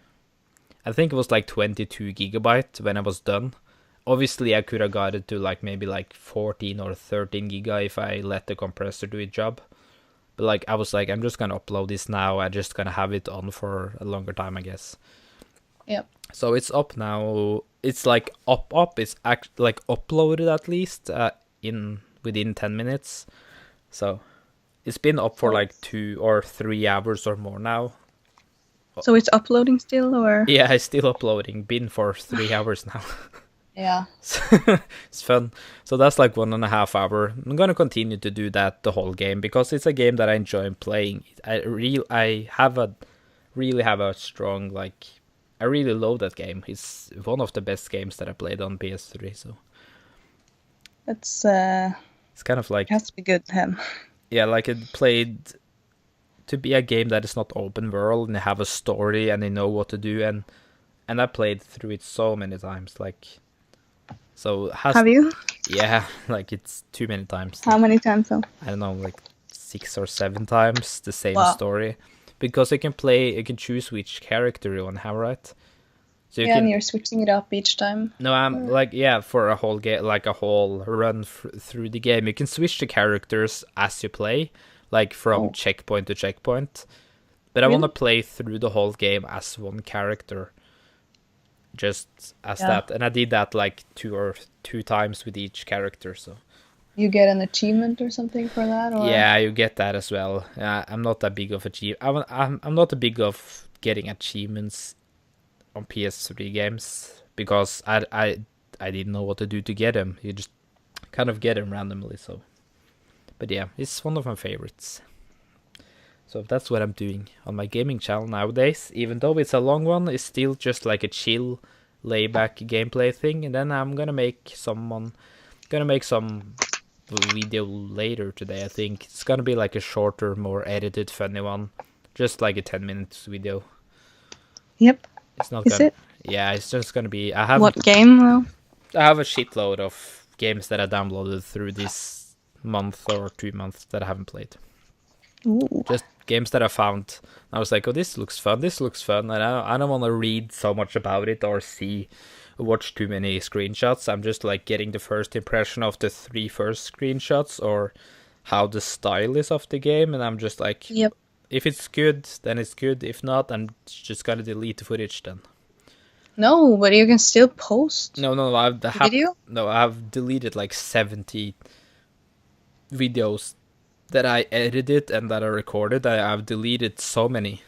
I think it was like 22 gigabyte when I was done. Obviously, I could have got it to like maybe like 14 or 13 giga if I let the compressor do its job. But like I was like, I'm just gonna upload this now. I'm just gonna have it on for a longer time, I guess. Yep. So it's up now. It's like up. It's like uploaded at least within 10 minutes. So it's been up for like 2 or 3 hours or more now. So it's uploading still, or? Yeah, it's still uploading. Been for 3 hours now. Yeah. It's fun. So that's like 1.5 hours. I'm gonna continue to do that the whole game because it's a game that I enjoy playing. I really have a strong like. I really love that game. It's one of the best games that I played on PS3. So it's kind of like it has to be good then. Yeah, like it played to be a game that is not open world and they have a story and they know what to do, and I played through it so many times. Like. So Have you? Yeah, like it's too many times. How many times though? I don't know, like 6 or 7 times the same Wow. story, because you can choose which character you want to have, right? So you Yeah, and can you're switching it up each time. no, I'm like for a whole game, like a whole run through the game, you can switch the characters as you play, like from Oh, checkpoint to checkpoint. But I want to really? play through the whole game as one character, just as Yeah. that, and I did that like two times with each character. So You get an achievement or something for that, or? yeah, you get that as well. I'm not that big of I'm not a big of getting achievements on PS3 games because I didn't know what to do to get them. You just kind of get them randomly. So, but yeah, it's one of my favorites. So that's what I'm doing on my gaming channel nowadays. Even though it's a long one, it's still just like a chill, layback gameplay thing. And then I'm gonna make some video later today. I think it's gonna be like a shorter, more edited, funny one, just like a 10 minutes video. Yep. It's not Is gonna. it? Yeah, it's just gonna be. What game though? I have a shitload of games that I downloaded through this month or 2 months that I haven't played. Ooh. Just games that I found. I was like, oh, this looks fun, and I don't want to read so much about it or watch too many screenshots. I'm just like getting the first impression of the 3 first screenshots or how the style is of the game, and I'm just like, Yep. if it's good, then it's good. If not, I'm just gonna delete the footage then. No, but you can still post No, video. I've deleted like 70 videos that I edited and that I recorded. I've deleted so many.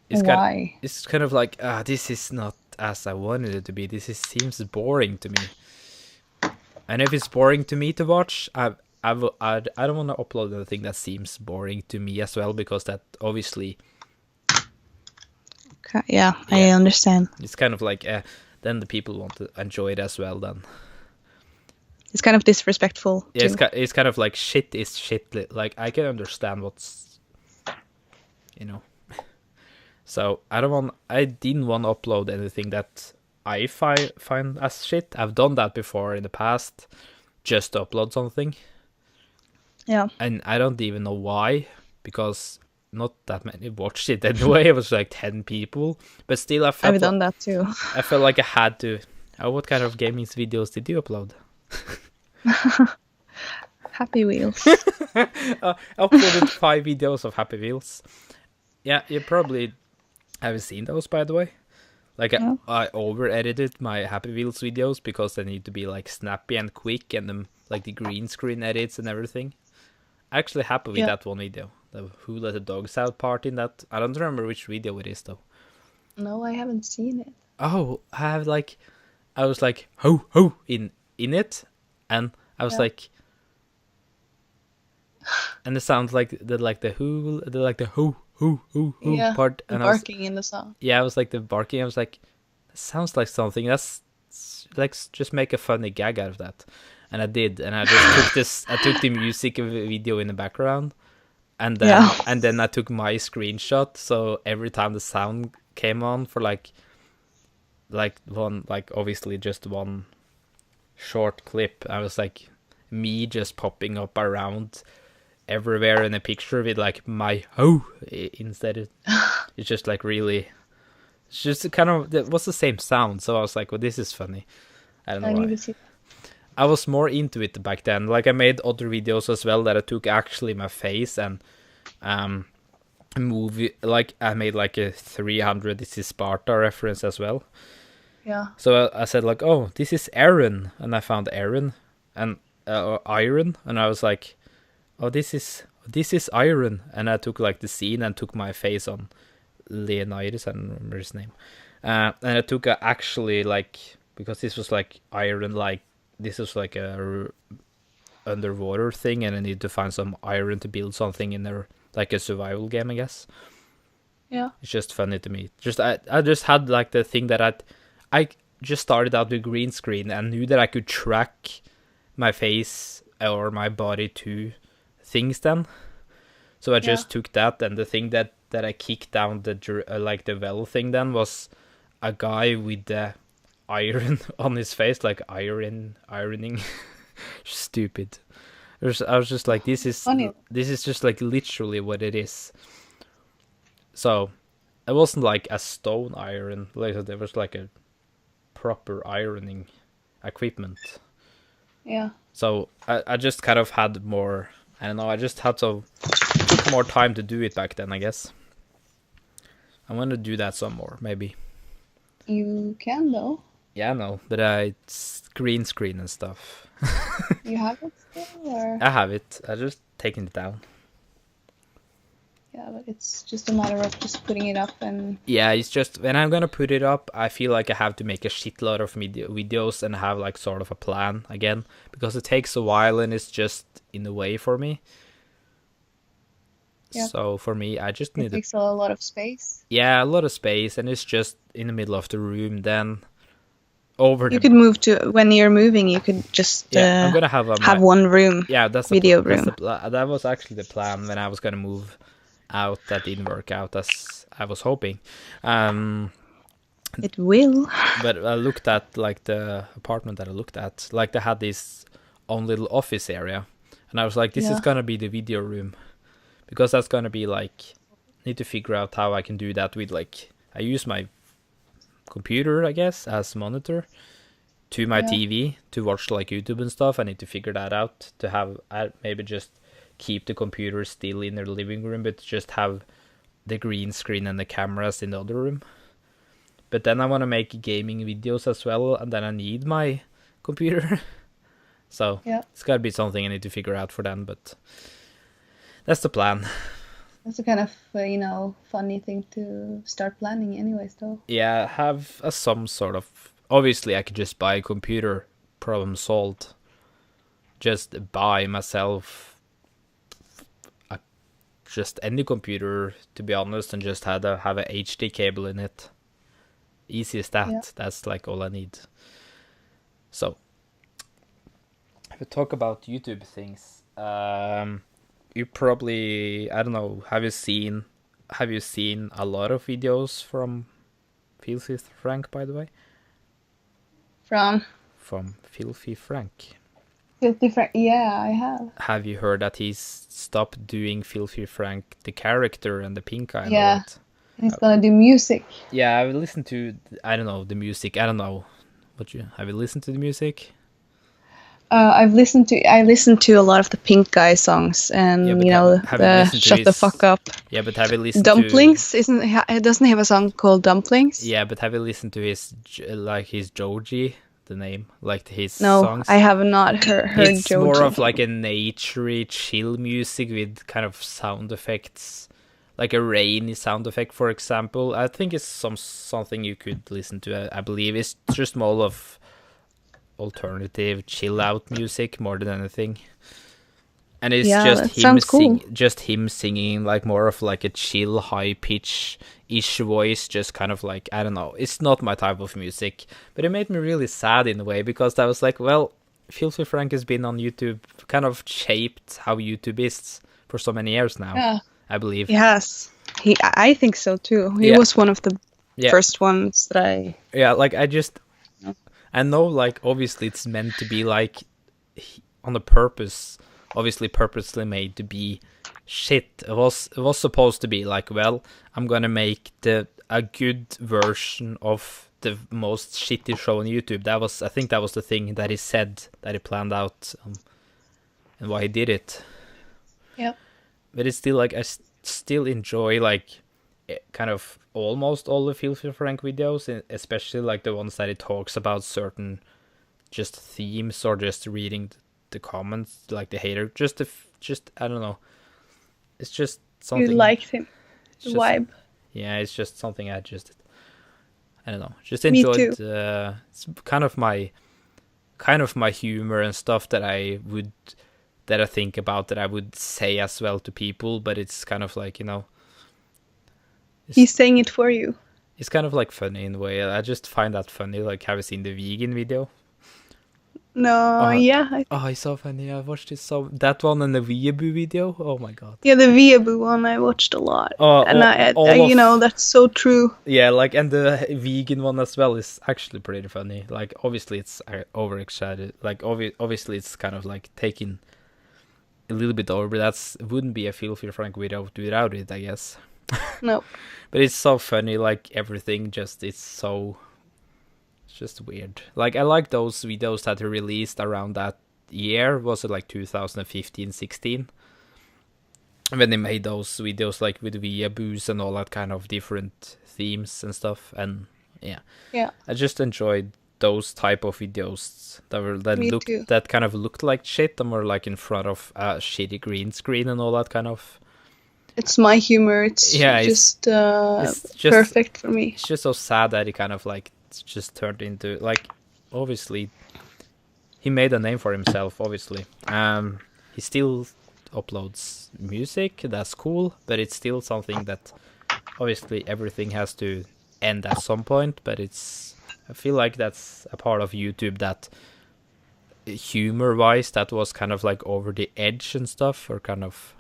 Why? It's kind of like, this is not as I wanted it to be. Seems boring to me. And if it's boring to me to watch, I don't want to upload anything that seems boring to me as well, because that obviously, Okay, yeah, I understand. it's kind of like, then the people want to enjoy it as well then. It's kind of disrespectful. Yeah, too. it's kind of like shit is shit. Like, I can understand what's, you know. So I didn't want to upload anything that I find as shit. I've done that before in the past, just to upload something. Yeah. And I don't even know why, because not that many watched it anyway. It was like 10 people, but still I've done that too. I felt like I had to. What kind of gaming videos did you upload? Happy Wheels. I uploaded 5 videos of Happy Wheels. Yeah, you probably haven't seen those, by the way. Like, Yeah. I over-edited my Happy Wheels videos because they need to be like snappy and quick, and like the green screen edits and everything. Actually happy with that one video, the Who Let the Dogs Out part in that. I don't remember which video it is though. No, I haven't seen it. Oh, I was like ho ho in it, and I was like, and it sounds like the ho ho part, the and barking in the song. I was like the barking. I was like, that sounds like something. That's like, just make a funny gag out of that. And I did, and I just I took the music video in the background, and then I took my screenshot. So every time the sound came on for like one, like obviously just one short clip, I was like me just popping up around everywhere in a picture with like my ho instead. It's just like really, it's just kind of, it was the same sound. So I was like, well, this is funny. I don't know why. Need to see. I was more into it back then. Like, I made other videos as well that I took actually my face and movie. Like, I made like a 300 This Is Sparta reference as well. Yeah. So I said like, oh, this is Aaron, and I found Aaron and Iron, and I was like, oh, this is Iron, and I took like the scene and took my face on Leonidas, I don't remember his name, and I took actually like, because this was like Iron, like this was like a underwater thing, and I need to find some iron to build something in there, like a survival game, I guess. Yeah. It's just funny to me. I just had like the thing that I just started out with green screen and knew that I could track my face or my body to things then. So I just took that, and the thing that I kicked down the well thing then was a guy with the iron on his face, like ironing. Stupid. I was just like, Funny. this is just like literally what it is. So it wasn't like a stone iron. Like there was like a proper ironing equipment. Yeah. So I just kind of had more. I don't know. I just had to took more time to do it back then, I guess. I'm gonna do that some more, maybe. You can though. Yeah, I know, but it's green screen and stuff. You have it still, or I have it. I just taken it down. yeah, but it's just a matter of just putting it up and Yeah, it's just when I'm gonna put it up, I feel like I have to make a shitload of videos and have like sort of a plan again, because it takes a while and it's just in the way for me. Yep. So for me, I just it need takes a lot of space. yeah, a lot of space, and it's just in the middle of the room. Then over You the could move to when you're moving. You could just yeah, I'm gonna have have one room. yeah, that's video that's room. that was actually the plan when I was gonna move out. That didn't work out as I was hoping. It will. But I looked at like the apartment that I looked at, like they had this own little office area, and I was like, this is gonna be the video room, because that's gonna be like, need to figure out how I can do that with like, I use my computer, I guess, as monitor to my TV to watch like YouTube and stuff. I need to figure that out to have maybe just keep the computer still in the living room, but just have the green screen and the cameras in the other room. But then I want to make gaming videos as well, and then I need my computer. So it's got to be something I need to figure out for them, but that's the plan. That's a kind of, funny thing to start planning anyways, though. Yeah, have some sort of... Obviously, I could just buy a computer, problem solved. Just buy myself just any computer, to be honest, and just have a HD cable in it. Easy as that. Yeah. That's like all I need. So, if we talk about YouTube things, you probably, I don't know, have you seen a lot of videos from Filthy Frank, by the way? From Filthy Frank. Filthy Frank, yeah, I have. Have you heard that he's stopped doing Filthy Frank, the character, and the pink eye? Yeah. He's gonna do music. Yeah, I've listened to, I don't know, the music. I don't know. Have you listened to the music? I listened to a lot of the Pink Guy songs, and the Shut the Fuck Up. Yeah, but have you listened Dumplings? Doesn't he have a song called Dumplings? Yeah, but have you listened to his Joji, the name, like his songs? No, I have not heard Joji. It's more of like a naturey, chill music with kind of sound effects, like a rainy sound effect, for example. I think it's something you could listen to. I believe it's just more of alternative chill out music more than anything, and it's just him singing like more of like a chill, high pitch ish voice, just kind of like, I don't know, it's not my type of music, but it made me really sad in a way, because I was like, well, Filthy Frank has been on YouTube, kind of shaped how YouTube is for so many years now. I believe. Yes, I think so too. He was one of the first ones that I... Yeah, like I know, like, obviously it's meant to be, like, on a purpose, obviously purposely made to be shit. It was supposed to be, like, well, I'm gonna make a good version of the most shitty show on YouTube. I think that was the thing that he said, that he planned out, and why he did it. Yep. But it's still, like, I still enjoy, like, kind of almost all the Filthy Frank videos, especially like the ones that he talks about certain just themes, or just reading the comments, like the hater, just I don't know, it's just something you liked him, the vibe. Yeah, it's just something I don't know, just enjoyed. Me too. It's kind of my humor and stuff that I think about, that I would say as well to people, but it's kind of like, he's saying it for you. It's kind of like funny in a way. I just find that funny. Like, have you seen the vegan video? No, yeah. It's so funny. I watched it that one and the Weeaboo video. Oh my god. Yeah, the Weeaboo one I watched a lot. And that's so true. Yeah, like, and the vegan one as well is actually pretty funny. Like, obviously it's overexaggerated. Like, obviously it's kind of like taking a little bit over, but that's wouldn't be a Filthy Frank without it, I guess. No. But it's so funny, like everything it's just weird. Like I like those videos that he released around that year. Was it like 2015, 16? When they made those videos like with Weeaboos and all that kind of different themes and stuff, and yeah, I just enjoyed those type of videos that kind of looked like shit and were like in front of a shitty green screen and all that kind of. It's my humor. It's just perfect for me. It's just so sad that he kind of like just turned into like, obviously he made a name for himself. Obviously, he still uploads music. That's cool, but it's still something that obviously everything has to end at some point. But I feel like that's a part of YouTube that humor wise that was kind of like over the edge and stuff, or kind of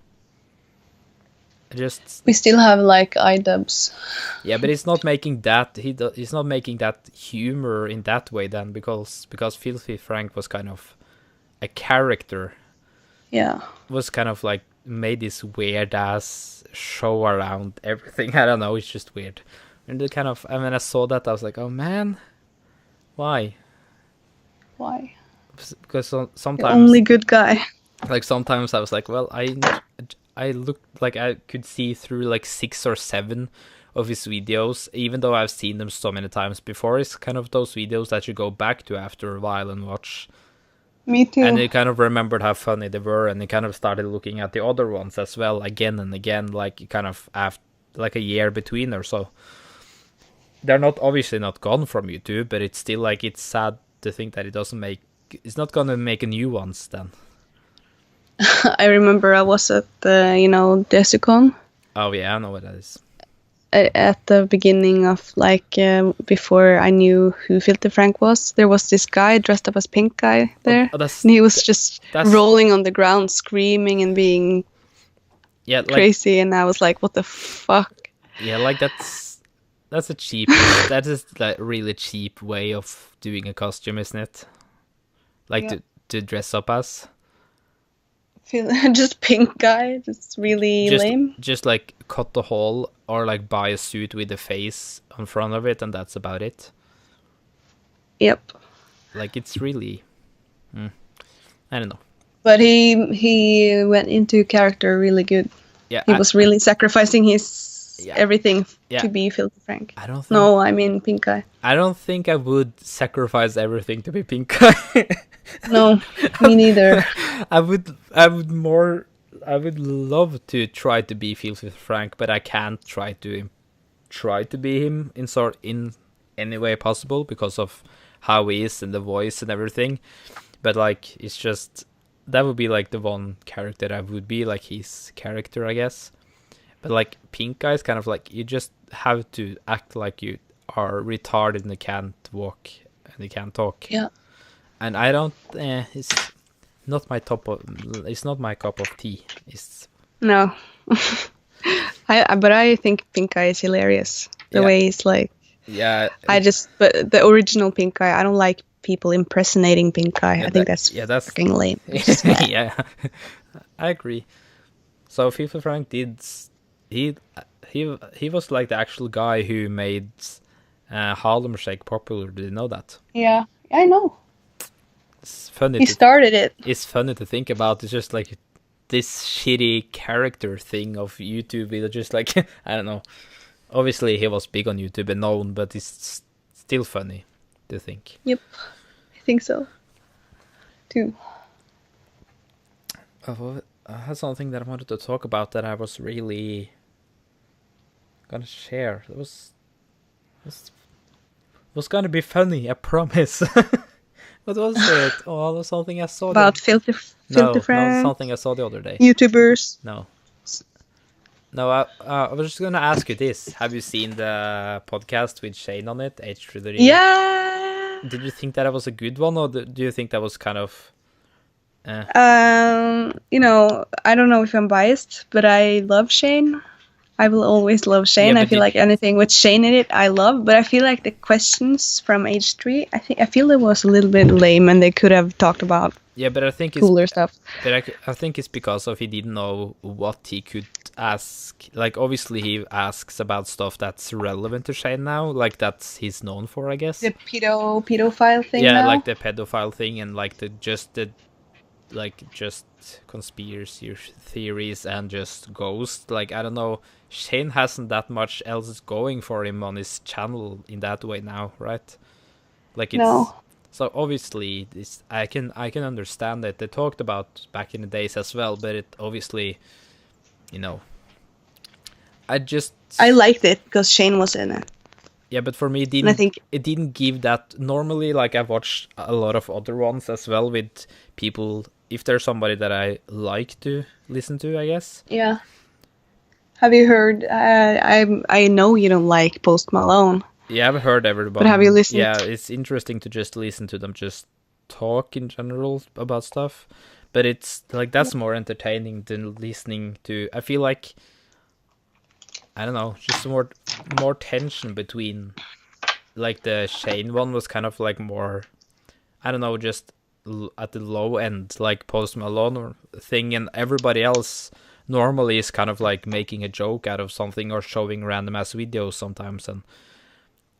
just. We still have like iDubbbz. Yeah, but it's not making that he's not making that humor in that way then, because Filthy Frank was kind of a character. Yeah. Was kind of like made this weird ass show around everything. I don't know, it's just weird. And the kind of, I mean, I saw that, I was like, oh man, why? Because sometimes the only good guy. Like sometimes I was like, well, I looked like I could see through like 6 or 7 of his videos, even though I've seen them so many times before. It's kind of those videos that you go back to after a while and watch. Me too. And he kind of remembered how funny they were, and he kind of started looking at the other ones as well again and again, like kind of after like a year between or so. They're not obviously not gone from YouTube, but it's still like, it's sad to think that it's not gonna make a new ones then. I remember I was at the Desicon. Oh yeah, I know what that is. At the beginning of before I knew who Filthy Frank was, there was this guy dressed up as Pink Guy there, and he was just rolling on the ground, screaming and being crazy, and I was like, "What the fuck?" Yeah, like that's a cheap, that is like really cheap way of doing a costume, isn't it? Like to dress up as. Just Pink Guy, just really lame. Just like cut the hole or like buy a suit with a face in front of it, and that's about it. Yep. Like it's really, I don't know. But he went into character really good. Yeah, he was really sacrificing his everything to be Filthy Frank. I mean Pink Guy. I don't think I would sacrifice everything to be Pink Guy. No, me neither. I would love to try to be Filthy Frank, but I can't try to be him in any way possible because of how he is and the voice and everything. But like, it's just, that would be like the one character I would be, like his character, I guess. But like Pink Guy is kind of like, you just have to act like you are retarded and you can't walk and you can't talk. Yeah. And I don't. It's not my it's not my cup of tea. It's no. But I think Pink Guy is hilarious. The way he's like. Yeah. But the original Pink Guy, I don't like people impersonating Pink Guy. I think that's fucking lame. Yeah, I agree. So Filthy Frank he was like the actual guy who made Harlem Shake popular. Did you know that? Yeah, I know. It's funny. He started it. It's funny to think about. It's just like this shitty character thing of YouTube. It's just like, I don't know. Obviously, he was big on YouTube and known, but it's still funny to think. Yep, I think so too. I had something that I wanted to talk about that I was really gonna share. It was gonna be funny, I promise. What was it? Oh, it was something I saw. About Filthy Frank? No, something I saw the other day. YouTubers? No, I was just going to ask you this. Have you seen the podcast with Shane on it, H3? Yeah! Did you think that it was a good one, or do you think that was kind of... I don't know if I'm biased, but I love Shane. I will always love Shane. I feel like anything with Shane in it, I love. But I feel like the questions from H3, I feel it was a little bit lame, and they could have talked about Yeah, but I think cooler stuff. but I think it's because of he didn't know what he could ask. Like, obviously, he asks about stuff that's relevant to Shane now, like that's he's known for, I guess. The pedophile thing Yeah, now. like the pedophile thing and like just conspiracy theories and just ghost. Like, I don't know. Shane hasn't that much else going for him on his channel in that way now, right? Like, it's No. so obviously this I can understand that they talked about back in the days as well, but it obviously, you know, I liked it because Shane was in it. yeah, but for me And I think it didn't give that. Normally, like, I've watched a lot of other ones as well with people. If there's somebody that I like to listen to, I guess. yeah. Have you heard? I know you don't like Post Malone. Yeah, I've heard everybody. But have you listened? Yeah, it's interesting to just listen to them just talk in general about stuff. But it's like that's more entertaining than listening to. I feel like, I don't know, just more tension between, like, the Shane one was kind of like more, I don't know, just at the low end, like Post Malone or thing, and everybody else normally is kind of like making a joke out of something or showing random ass videos sometimes and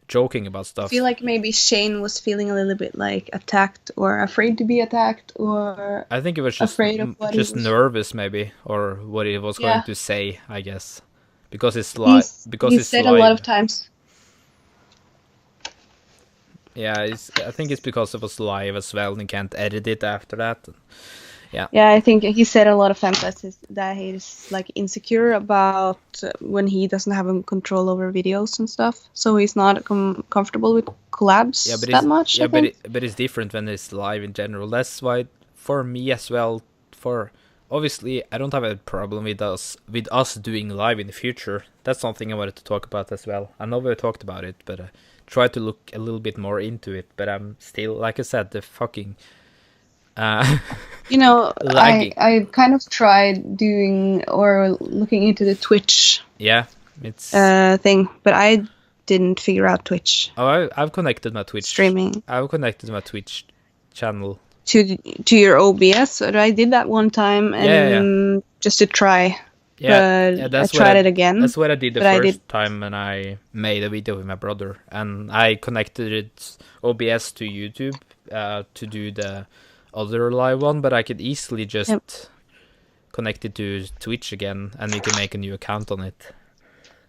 joking about I stuff. feel like maybe Shane was feeling a little bit like attacked or afraid to be attacked or I think it was just afraid of what just he was. nervous maybe, or what he was Yeah. going to say, I guess, because it's He said live. a lot of times. Yeah, I think it's because it was live as well and you can't edit it after that. Yeah, I think he said a lot of times that he's like insecure about when he doesn't have control over videos and stuff. So he's not comfortable with collabs that much. Yeah, I think. but it's different when it's live in general. That's why for me as well. For obviously, I don't have a problem with us doing live in the future. That's something I wanted to talk about as well. I know we talked about it, but I try to look a little bit more into it. But I'm still, like I said, the fucking. You know, Lagging. I kind of tried doing or looking into the Twitch Yeah, it's. thing, but I didn't figure out Twitch Oh, I've connected my Twitch streaming I've connected my Twitch channel. to your OBS. So I did that one time and just to try. Yeah, But that's I tried it again. That's what I did the but I first time when I made a video with my brother, and I connected it OBS to YouTube to do the other live one, but I could easily just connect it to Twitch again, and we can make a new account on it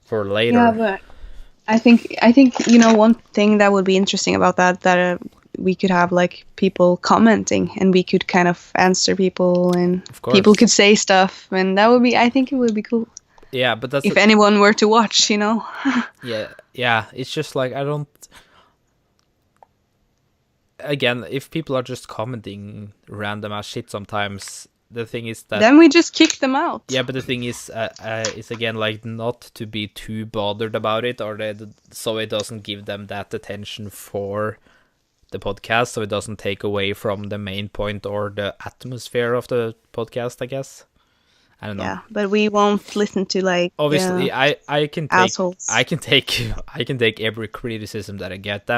for later. Yeah, but I think you know, one thing that would be interesting about that we could have like people commenting and we could kind of answer people and Of course. people could say stuff, and that would be, I think it would be cool. Yeah, but that's if anyone were to watch, you know. yeah, it's just like, I don't. Again, if people are just commenting random ass shit sometimes, the thing is that then we just kick them out. Yeah, but the thing is again, like, not to be too bothered about it, or so it doesn't give them that attention for the podcast, so it doesn't take away from the main point or the atmosphere of the podcast, I guess. I don't know. Yeah, but we won't listen to like Obviously, I can take assholes. I can take every criticism that I get.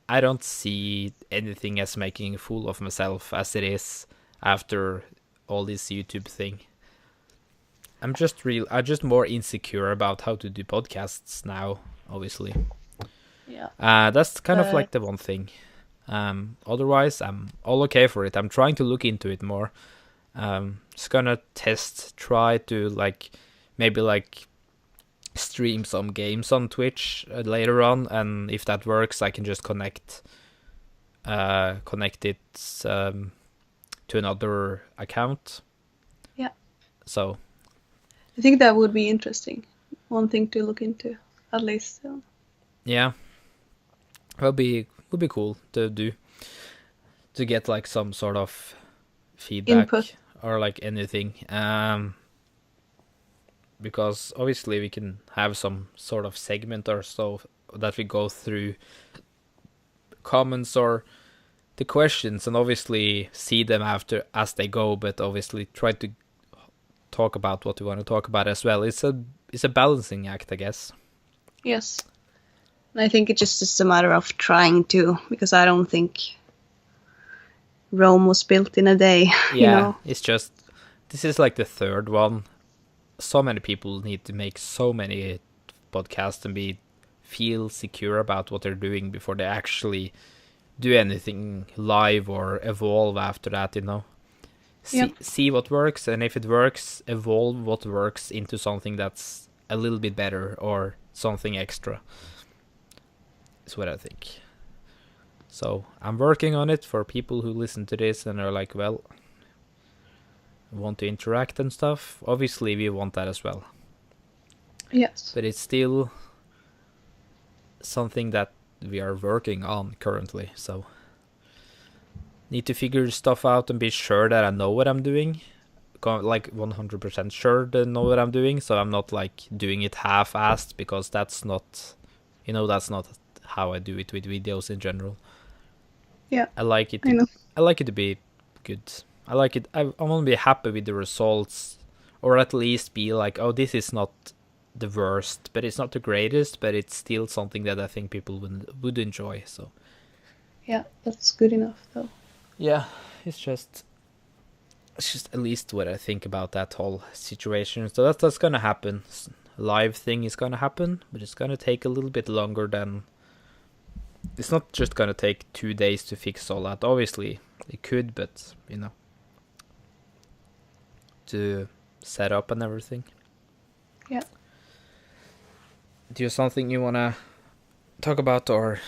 I don't see anything as making a fool of myself as it is after all this YouTube thing. I'm just more insecure about how to do podcasts now, obviously. Yeah. That's kind of like the one thing. Otherwise, I'm all okay for it. I'm trying to look into it more. Just gonna try to maybe stream some games on Twitch later on, and if that works, I can just connect it to another account. Yeah. So I think that would be interesting. One thing to look into, at least. Yeah, would be cool to do, to get like some sort of feedback Input. or like anything. Because obviously we can have some sort of segment or so that we go through comments or the questions, and obviously see them after as they go, but obviously try to talk about what we want to talk about as well. It's a balancing act, I guess. Yes. And I think it just is a matter of trying to, because I don't think Rome was built in a day. Yeah, it's just, this is like the third one. So many people need to make so many podcasts and feel secure about what they're doing before they actually do anything live or evolve after that, See what works, and if it works, evolve what works into something that's a little bit better or something extra. Is what I think. So I'm working on it for people who listen to this and are like, well, want to interact and stuff. Obviously, we want that as well. Yes. But it's still something that we are working on currently. So need to figure stuff out and be sure that I know what I'm doing. Like 100% sure that I know what I'm doing. So I'm not like doing it half-assed, because that's not, that's not how I do it with videos in general. Yeah. I like it. I know. I like it to be good. I like it. I want to be happy with the results, or at least be like, oh, this is not the worst, but it's not the greatest, but it's still something that I think people would enjoy. So yeah, that's good enough though. Yeah, it's just at least what I think about that whole situation. So that's gonna happen. Live thing is gonna happen, but it's gonna take a little bit longer than. It's not just gonna take 2 days to fix all that. Obviously, it could, but to set up and everything. Yeah. Do you have something you wanna talk about, or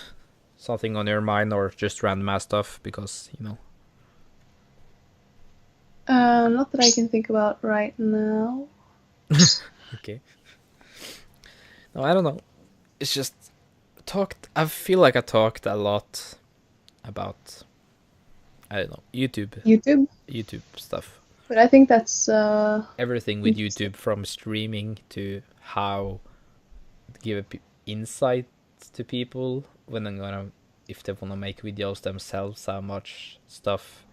something on your mind, or just random ass stuff? Because Not that I can think about right now. Okay. No, I don't know. It's just I feel like I talked a lot about, I don't know, YouTube stuff. But I think that's everything with YouTube, from streaming to how give insight to people when if they wanna make videos themselves, how much stuff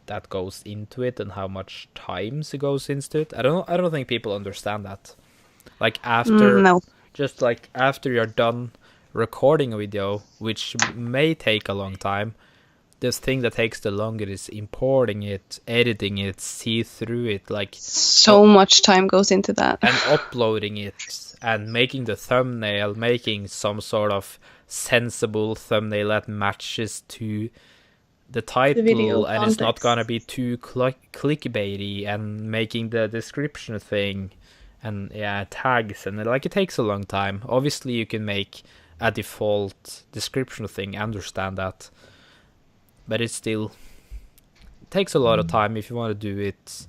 that goes into it and how much time goes into it. I don't think people understand that. Like after just like after you're done recording a video, which may take a long time, this thing that takes the longer is importing it, editing it, see through it, like so much time goes into that, and uploading it and making the thumbnail, making some sort of sensible thumbnail that matches to the title, and context. It's not gonna be too clickbaity, and making the description thing and tags, and it takes a long time. Obviously you can make a default description thing, I understand that, but it takes a lot of time if you want to do it.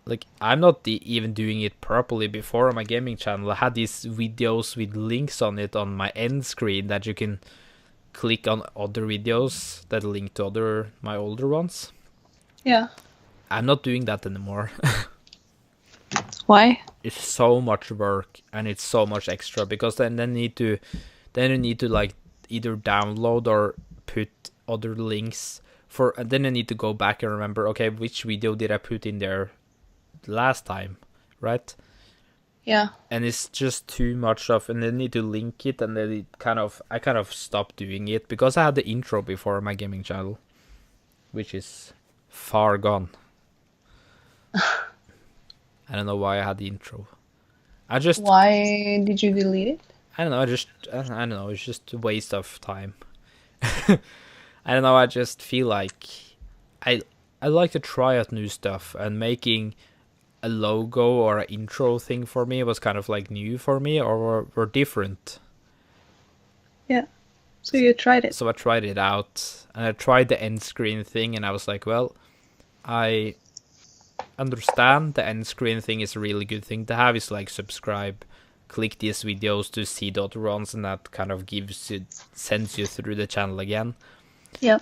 Like, I'm not even doing it properly. Before on my gaming channel, I had these videos with links on it on my end screen that you can click on other videos that link to my older ones. Yeah. I'm not doing that anymore. Why? It's so much work and it's so much extra, because then you need to like either download or put other links and then I need to go back and remember, okay, which video did I put in there last time, right? Yeah. And it's just too much stuff, and then need to link it, and then I kind of stopped doing it because I had the intro before my gaming channel, which is far gone. I don't know why I had the intro. Why did you delete it? I don't know. I don't know. It's just a waste of time. I don't know. I just feel like I like to try out new stuff, and making a logo or an intro thing for me was kind of like new for me, or were different. Yeah. So you tried it. So I tried it out, and I tried the end screen thing, and I was like, well, I understand the end screen thing is a really good thing to have. It's like subscribe, click these videos to see the other ones, and that kind of sends you through the channel again. Yeah.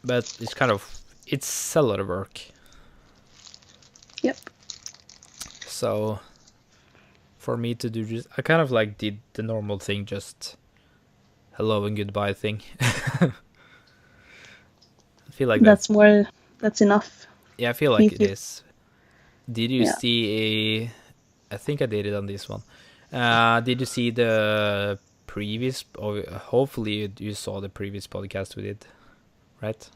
But it's a lot of work. Yep. So for me to do I kind of like did the normal thing, just hello and goodbye thing. I feel like that's enough. Yeah, I feel like it is. Did you see I think I did it on this one. Did you see the previous, or hopefully you saw the previous podcast we did, right?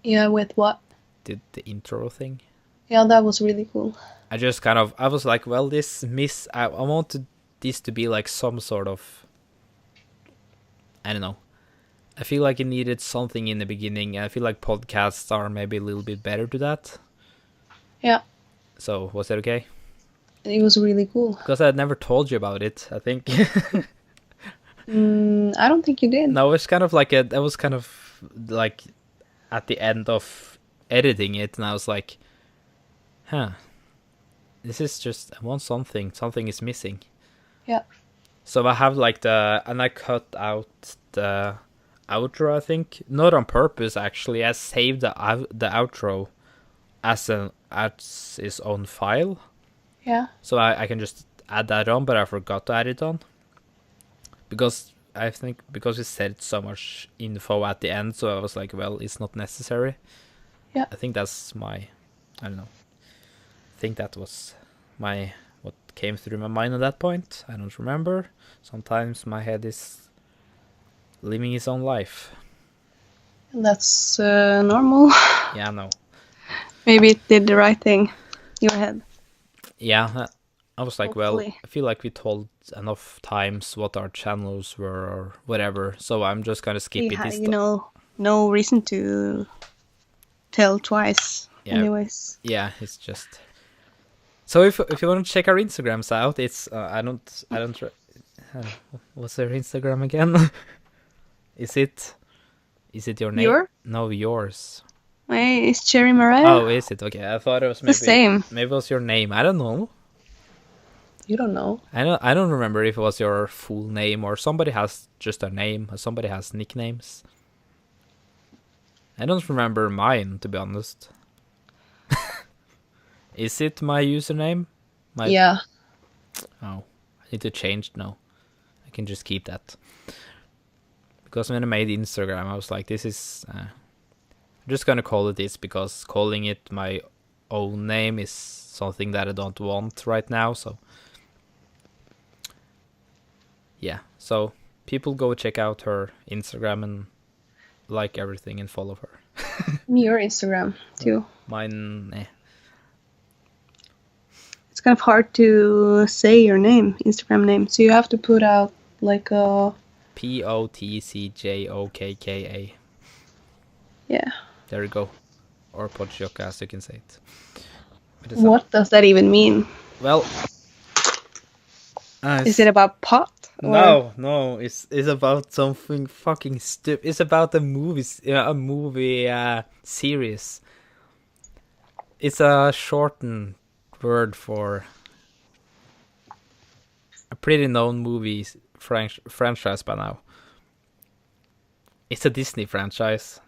Yeah, with what? Did the intro thing. Yeah, that was really cool. I was like, well, I wanted this to be like some sort of, I don't know. I feel like it needed something in the beginning. I feel like podcasts are maybe a little bit better to that. Yeah. So, was that okay? It was really cool. Because I had never told you about it, I think. I don't think you did. No, it was kind of like that was kind of like at the end of editing it, and I was like, huh, this is just, I want something is missing. Yeah. So I have like and I cut out the outro, I think, not on purpose actually. I saved the outro as its own file. Yeah. So I can just add that on, but I forgot to add it on. Because I think because we said so much info at the end, so I was like, well, it's not necessary. Yeah. I think that's I don't know. I think that was what came through my mind at that point. I don't remember. Sometimes my head is living its own life. That's normal. Yeah, I know. Maybe it did the right thing. Your head. Yeah, I was like, Hopefully. well, I feel like we told enough times what our channels were or whatever, so I'm just gonna skip it this time. No reason to tell twice. Yeah. Anyways. Yeah, it's just. So if you want to check our Instagrams out, it's what's their Instagram again? Is it your name? Your? No, yours. It's Cherry Mariah. Oh, is it? Okay, I thought it was maybe the same. Maybe it was your name. I don't know. You don't know. I don't remember if it was your full name or somebody has just a name or somebody has nicknames. I don't remember mine, to be honest. Is it my username? Yeah. Oh, I need to change now. I can just keep that. Because when I made Instagram, I was like, this is... I'm just gonna call it this because calling it my own name is something that I don't want right now, so... Yeah, so people go check out her Instagram and like everything and follow her. Your Instagram, too. Mine, eh. It's kind of hard to say your name, Instagram name, so you have to put out like a... POTCJOKKA. Yeah. There you go. Or Podshoka, as you can say it. What does that even mean? Well... is it about pot? Or? No, it's about something fucking stupid. It's about a movie series. It's a shortened word for a pretty known movie franchise by now. It's a Disney franchise.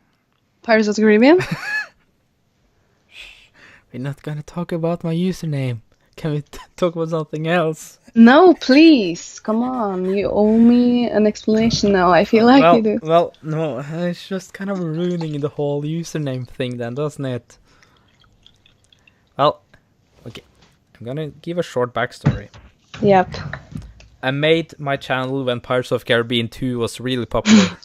Pirates of the Caribbean? We're not gonna talk about my username. Can we talk about something else? No, please. Come on. You owe me an explanation now. I feel like you do. Well, no. It's just kind of ruining the whole username thing then, doesn't it? Well, okay. I'm gonna give a short backstory. Yep. I made my channel when Pirates of the Caribbean 2 was really popular.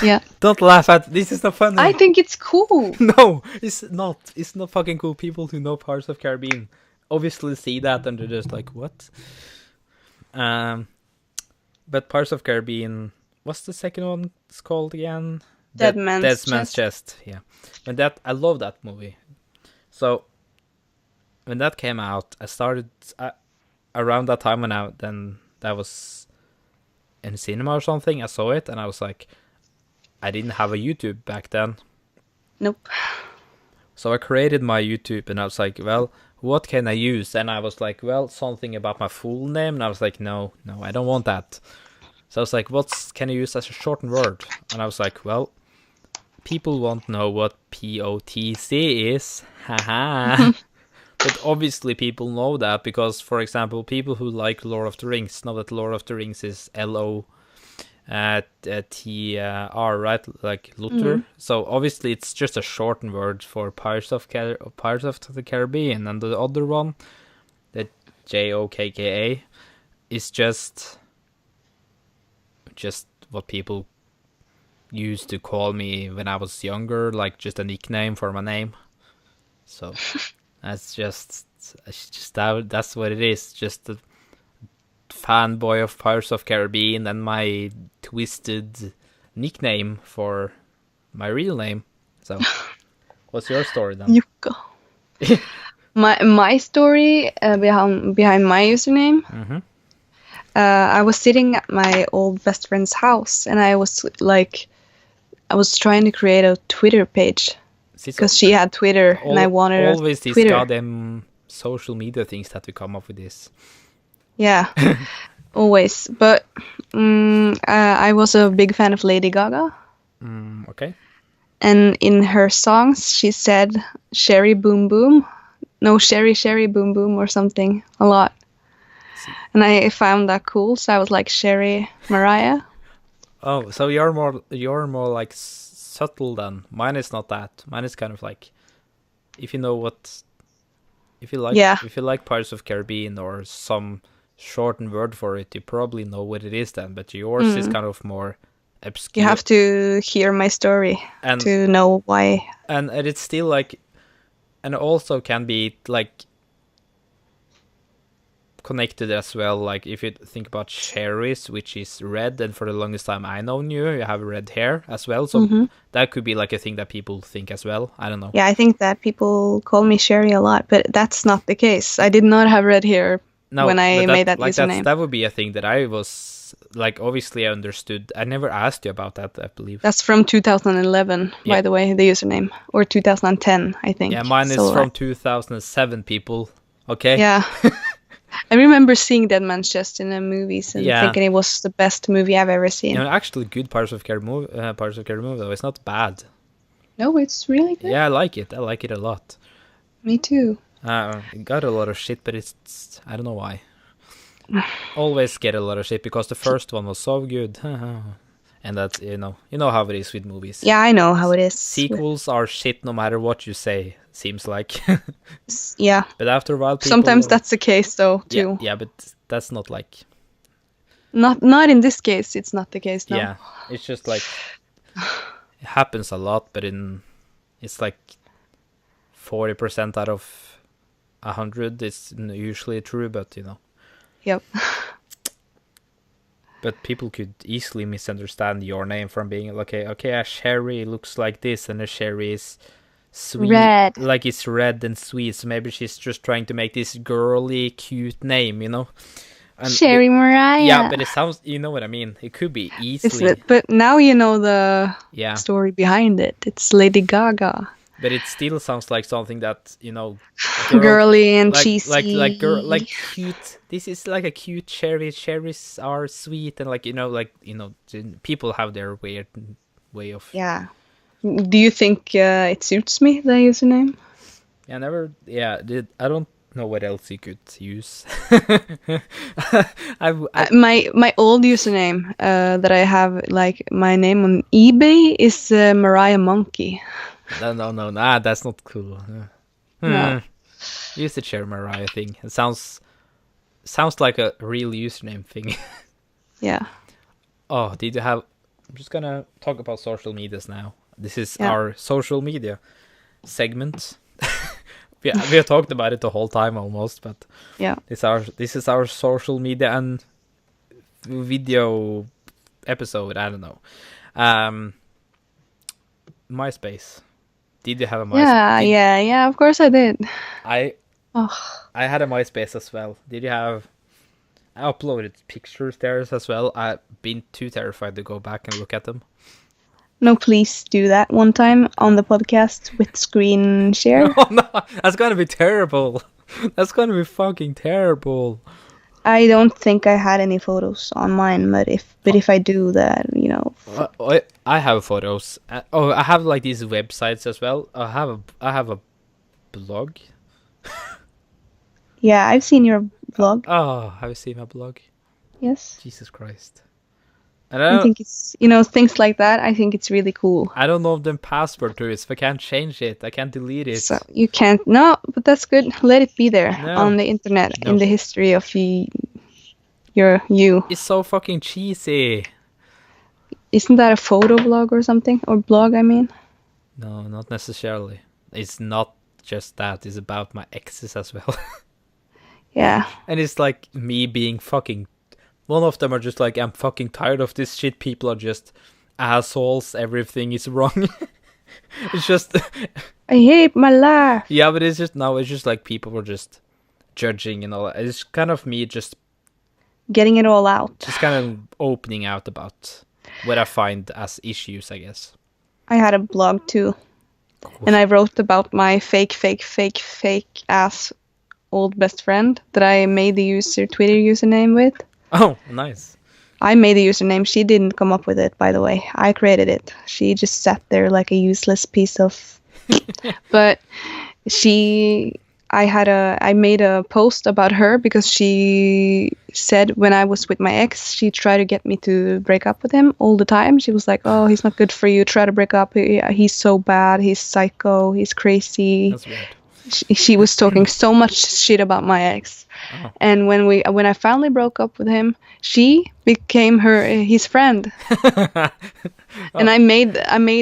Yeah. Don't laugh at this. Is not funny. I think it's cool. No, it's not. It's not fucking cool. People who know Pirates of the Caribbean obviously see that and they're just like, what? But Pirates of the Caribbean, what's the second one it's called again? Dead Man's Chest. Yeah. I love that movie. So when that came out, I started around that time then that was in cinema or something. I saw it and I was like, I didn't have a YouTube back then. Nope. So I created my YouTube and I was like, well, what can I use? And I was like, well, something about my full name. And I was like, no, I don't want that. So I was like, what can I use as a shortened word? And I was like, well, people won't know what POTC is. Haha. But obviously people know that because, for example, people who like Lord of the Rings know that Lord of the Rings is LOTR, right? Like Luther. So obviously it's just a shortened word for Pirates of the Caribbean, and the other one, the JOKKA, is just what people used to call me when I was younger, like just a nickname for my name. So that's that's what it is. Just a fanboy of Pirates of Caribbean and my twisted nickname for my real name. So, what's your story then? Yuka. My story behind my username. Mm-hmm. I was sitting at my old best friend's house, and I was trying to create a Twitter page because she had Twitter, and I wanted always these Twitter. goddamn social media things that we come up with this. Yeah, always. But I was a big fan of Lady Gaga. Okay. And in her songs, she said "Sherry Boom Boom," no Sherry Sherry Boom Boom or something a lot. And I found that cool, so I was like Sherry Mariah. Oh, so you're more like subtle than mine. Is not that. Mine is kind of like, if you like Pirates of Caribbean or some shortened word for it, you probably know what it is then. But yours is kind of more obscure. You have to hear my story to know why. And it's still like, and also can be like connected as well. Like if you think about cherries, which is red, and for the longest time I known you have red hair as well. So that could be like a thing that people think as well. I don't know. Yeah, I think that people call me Sherry a lot, but that's not the case. I did not have red hair when I made that username. That would be a thing that I was like, obviously I understood. I never asked you about that, I believe. That's from 2011, by the way, the username. Or 2010, I think. Yeah, mine is from 2007, people. Okay? Yeah. I remember seeing Dead Man's Chest in the movies and thinking it was the best movie I've ever seen. Actually good Pirates of Caribbean movie, though. It's not bad. No, it's really good. Yeah, I like it. I like it a lot. Me too. It got a lot of shit, but it's I don't know why. Always get a lot of shit because the first one was so good. And that's, you know how it is with movies. Yeah, I know how it is. Sequels are shit no matter what you say, seems like. Yeah. But after a while, sometimes that's the case, though, too. Yeah, but that's not like... Not in this case, it's not the case, no. Yeah, it's just like... It happens a lot, but it's like 40% out of 100 is usually true, but, Yep. But people could easily misunderstand your name from being okay, a Sherry looks like this, and a Sherry is sweet. Red. Like it's red and sweet, so maybe she's just trying to make this girly, cute name, And Sherry Mariah. Yeah, but it sounds, you know what I mean? It could be easily. But now you know the story behind it. It's Lady Gaga. But it still sounds like something that, girly and cheesy. Like cute. This is like a cute cherry. Cherries are sweet and people have their weird way of... Yeah. Do you think it suits me, the username? I don't know what else you could use. My old username that I have, like my name on eBay, is Mariah Monkey. No, that's not cool. No. Use the Cherry Mariah thing. It sounds like a real username thing. Yeah. Oh, did you have... I'm just gonna talk about social medias now. This is our social media segment. we have talked about it the whole time almost, but this is our social media and video episode. I don't know. MySpace. Did you have a MySpace? Yeah, of course I did. I had a MySpace as well. Did you have... I uploaded pictures there as well. I've been too terrified to go back and look at them. No, please do that one time on the podcast with screen share. Oh no, that's gonna be terrible. That's gonna be fucking terrible. I don't think I had any photos on mine, but if I do that, I have photos. I have like these websites as well. I have a blog. Yeah, I've seen your blog. Oh, have you seen my blog? Yes. Jesus Christ. I think it's, things like that, I think it's really cool. I don't know the password to it, so I can't change it. I can't delete it. So you can't. No, but that's good. Let it be there on the internet, in the history of you. It's so fucking cheesy. Isn't that a photo blog or something? Or blog, I mean? No, not necessarily. It's not just that. It's about my exes as well. Yeah. And it's like me being fucking... One of them are just like, I'm fucking tired of this shit. People are just assholes. Everything is wrong. It's just... I hate my life. Yeah, but it's just now, it's just like people were just judging and all that. It's kind of me just Getting it all out. just kind of opening out about what I find as issues, I guess. I had a blog too. And I wrote about my fake ass old best friend that I made the Twitter username with. Oh, nice. I made the username. She didn't come up with it, by the way. I created it. She just sat there like a useless piece of... But I made a post about her because she said when I was with my ex, she tried to get me to break up with him all the time. She was like, oh, he's not good for you. Try to break up. He's so bad. He's psycho. He's crazy. That's weird. She was talking so much shit about my ex. Oh. And when I finally broke up with him, she became his friend. And I made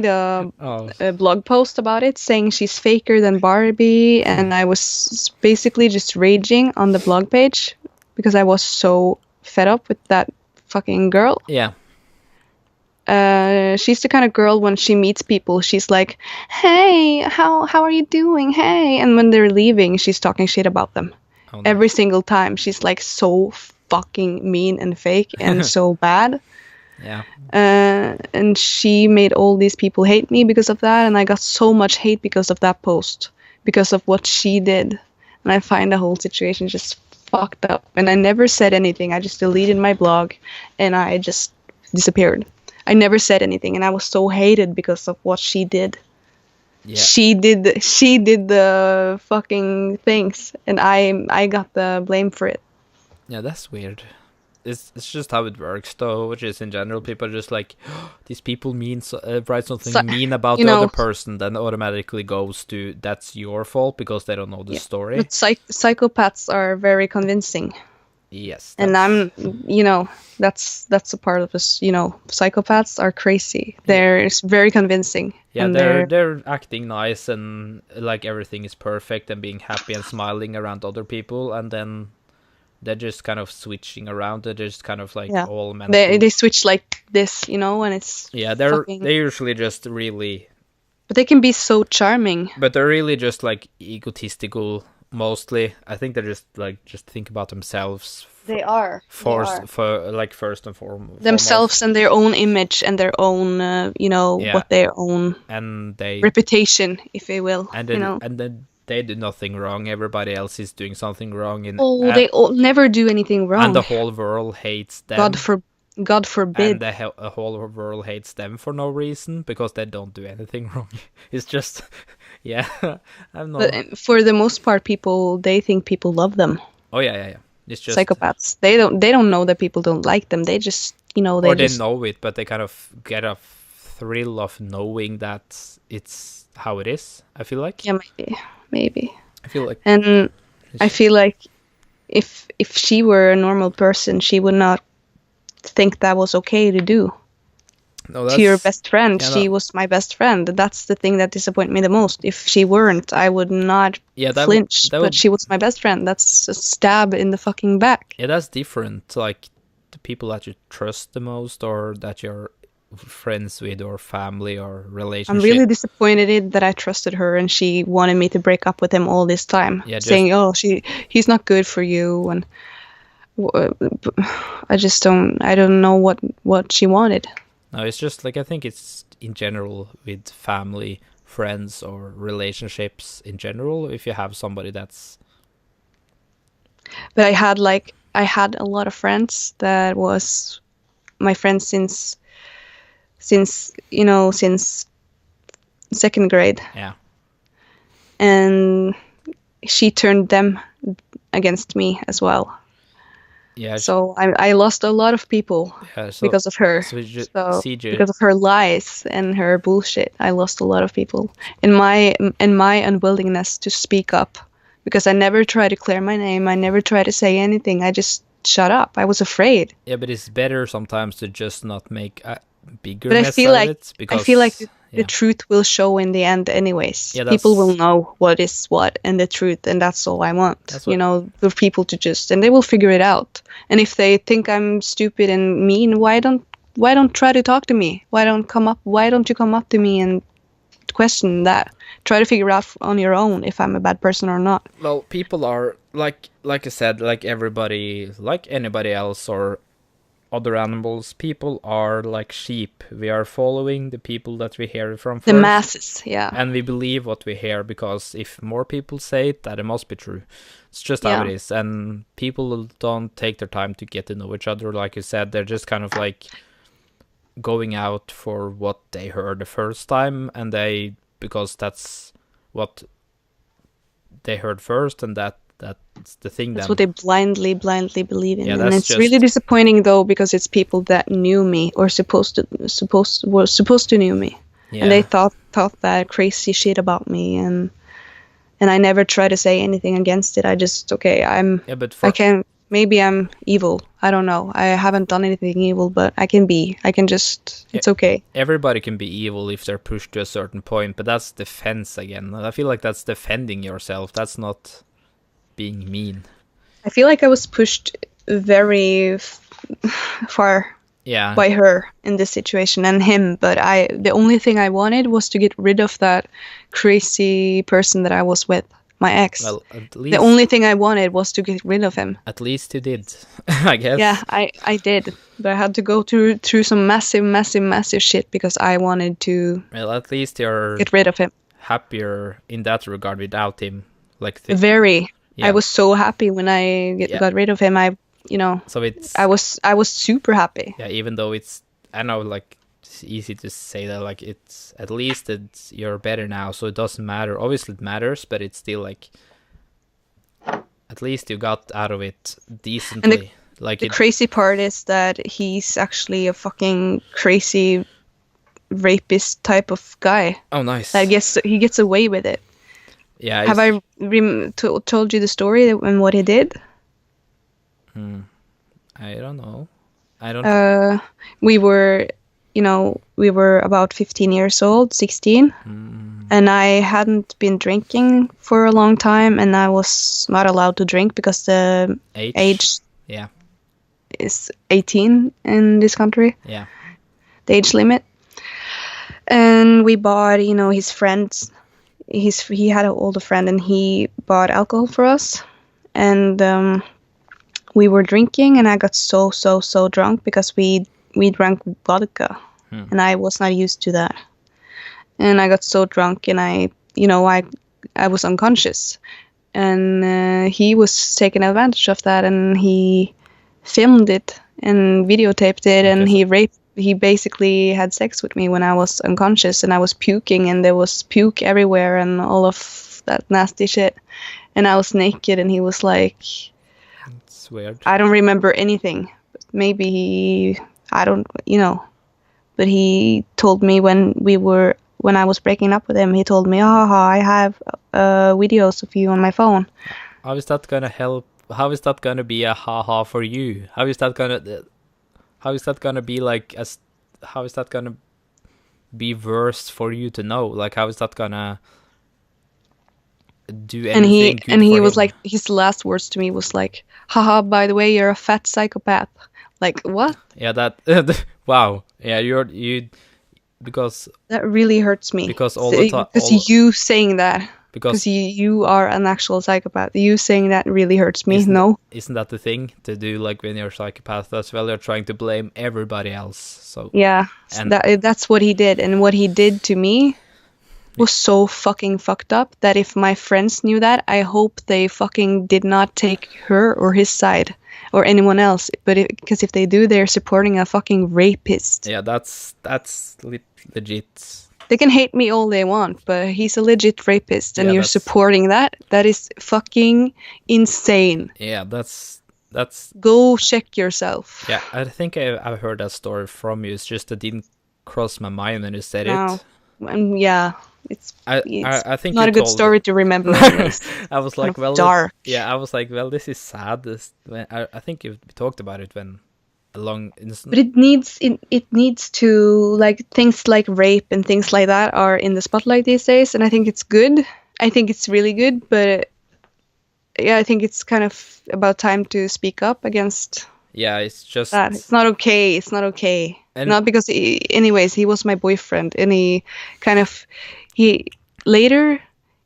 a blog post about it saying she's faker than Barbie, and I was basically just raging on the blog page because I was so fed up with that fucking girl. Yeah. She's the kind of girl when she meets people, she's like, hey, how are you doing? Hey. And when they're leaving, she's talking shit about them. Oh, no. Every single time. She's like so fucking mean and fake and so bad. Yeah. And she made all these people hate me because of that. And I got so much hate because of that post, because of what she did. And I find the whole situation just fucked up. And I never said anything. I just deleted my blog and I just disappeared. I never said anything, and I was so hated because of what she did. Yeah. She did the fucking things, and I got the blame for it. Yeah, that's weird. It's just how it works, though, which is in general, people are just like, oh, these people write something mean about the other person, then automatically goes to, that's your fault because they don't know the story. But psychopaths are very convincing. Yes. And that's a part of this, psychopaths are crazy. They're very convincing. Yeah, and they're acting nice and like everything is perfect and being happy and smiling around other people, and then they're just kind of switching around. They're just kind of like all mental. They switch like this, and it's they're usually just really. But they can be so charming. But they're really just like egotistical. Mostly, I think they just think about themselves. They are first and foremost. Themselves and their own image and their own, what their own and reputation, if you will. And then they do nothing wrong. Everybody else is doing something wrong. They never do anything wrong. And the whole world hates them. God forbid. And the whole world hates them for no reason because they don't do anything wrong. It's just. Yeah, I'm not. But for the most part, they think people love them. Oh yeah. It's just psychopaths. They don't know that people don't like them. They just they know it, but they kind of get a thrill of knowing that it's how it is. I feel like. Yeah, maybe. I feel like. And I feel like if she were a normal person, she would not think that was okay to do. No, to your best friend. She was my best friend. That's the thing that disappointed me the most. If she weren't, I would not flinch. But she was my best friend. That's a stab in the fucking back. Yeah, that's different. Like the people that you trust the most, or that you're friends with, or family, or relationship. I'm really disappointed that I trusted her and she wanted me to break up with him all this time, saying, "Oh, he's not good for you," and I don't know what she wanted. No, it's just like, I think it's in general with family, friends, or relationships in general, if you have somebody that's... But I had a lot of friends that was my friends since second grade. Yeah. And she turned them against me as well. Yeah. So I lost a lot of people because of her. Because of her lies and her bullshit, I lost a lot of people. In my unwillingness to speak up, because I never tried to clear my name. I never tried to say anything. I just shut up. I was afraid. Yeah, but it's better sometimes to just not make. bigger But mess out of it, because I feel like the yeah, truth will show in the end anyways. yeah, People will that's know what is what and the truth, and that's all I want. that's You what. know, for people to just, and they will figure it out. And if they think I'm stupid and mean, why don't try to talk to me? Why don't you come up to me and question that? Try to figure out on your own if I'm a bad person or not. Well, people are like I said, like everybody, like anybody else or other animals. People are like sheep. We are following the people that we hear from The first, masses, yeah. and we believe what we hear because if more people say it, that it must be true. It's just how Yeah. it is, and people don't take their time to get to know each other. Like you said, they're just kind of like going out for what they heard the first time, and because that's what they heard first, and that's the thing. That's Then what they blindly believe in. yeah, And that's it's really just disappointing though, because it's people that knew me or were supposed to knew me. yeah, And they thought that crazy shit about me, and I never try to say anything against it. I just, okay, yeah. But I for can, maybe I'm evil. I don't know. I haven't done anything evil, but I can just, it's okay. everybody can be evil if they're pushed to a certain point, but that's defense again. I feel like that's defending yourself. That's not being mean. I feel like I was pushed very far Yeah, by her in this situation and him, but the only thing I wanted was to get rid of that crazy person that I was with, my ex. well, at The least only thing I wanted was to get rid of him. you did, I guess. Yeah, I did, but I had to go through some massive shit because I wanted to Well, at least you're get rid of him. happier in that regard without him. Like Very. yeah, I was so happy when I Yeah. got rid of him. so it's I was super happy. yeah, even though it's, I know, like it's easy to say that, like it's at least you're better now, so it doesn't matter. Obviously it matters, but it's still like at least you got out of it decently. Like The crazy part is that he's actually a fucking crazy rapist type of guy. oh, nice. I guess he gets away with it. Yeah. Have I told you the story and what he did? I don't know. I don't. We were, we were about 15 years old, 16, and I hadn't been drinking for a long time, and I was not allowed to drink because the age Yeah. is 18 in this country, Yeah. the age limit. And we bought, his friends. He had an older friend, and he bought alcohol for us, and we were drinking, and I got so drunk because we drank vodka, and I was not used to that. And I got so drunk, and I was unconscious, and he was taking advantage of that, and he filmed it and videotaped it, and he basically had sex with me when I was unconscious, and I was puking, and there was puke everywhere and all of that nasty shit, and I was naked, and he was like, It's weird. I don't remember anything. Maybe I don't, but he told me when I was breaking up with him, he told me, I have videos of you on my phone. How is that gonna help? How is that gonna be a haha for you? How is that gonna be like how is that gonna be worse for you to know? Like, how is that gonna do anything good and he for was him? like, his last words to me was like, haha, by the way, you're a fat psychopath. Like, what? Yeah, that wow. Yeah, because That really hurts me. Because all the time, Because you saying that. because Because you are an actual psychopath. You saying that really hurts me. No. isn't that the thing to do? Like when you're a psychopath as well, you're trying to blame everybody else. So Yeah. And- That's what he did. And what he did to me was so fucking fucked up that if my friends knew that, I hope they fucking did not take her or his side or anyone else. But because if they do, they're supporting a fucking rapist. yeah, that's legit. They can hate me all they want, but he's a legit rapist, and Yeah, you're that's- supporting that. That is fucking insane. Yeah, that's Go check yourself. yeah. I think I've heard that story from you. It's just that didn't cross my mind when you said No. it. And yeah, it's I think not you a good told- story to remember. Anyways. I was like, of dark. I was like, well, this is sad. I think you talked about it when along. But it needs to, like, things like rape and things like that are in the spotlight these days, and I think it's good. I think it's really good, but yeah, I think it's kind of about time to speak up against Yeah, it's that. It's just not okay. It's not okay. and Not because, anyways, he was my boyfriend, and kind of, he later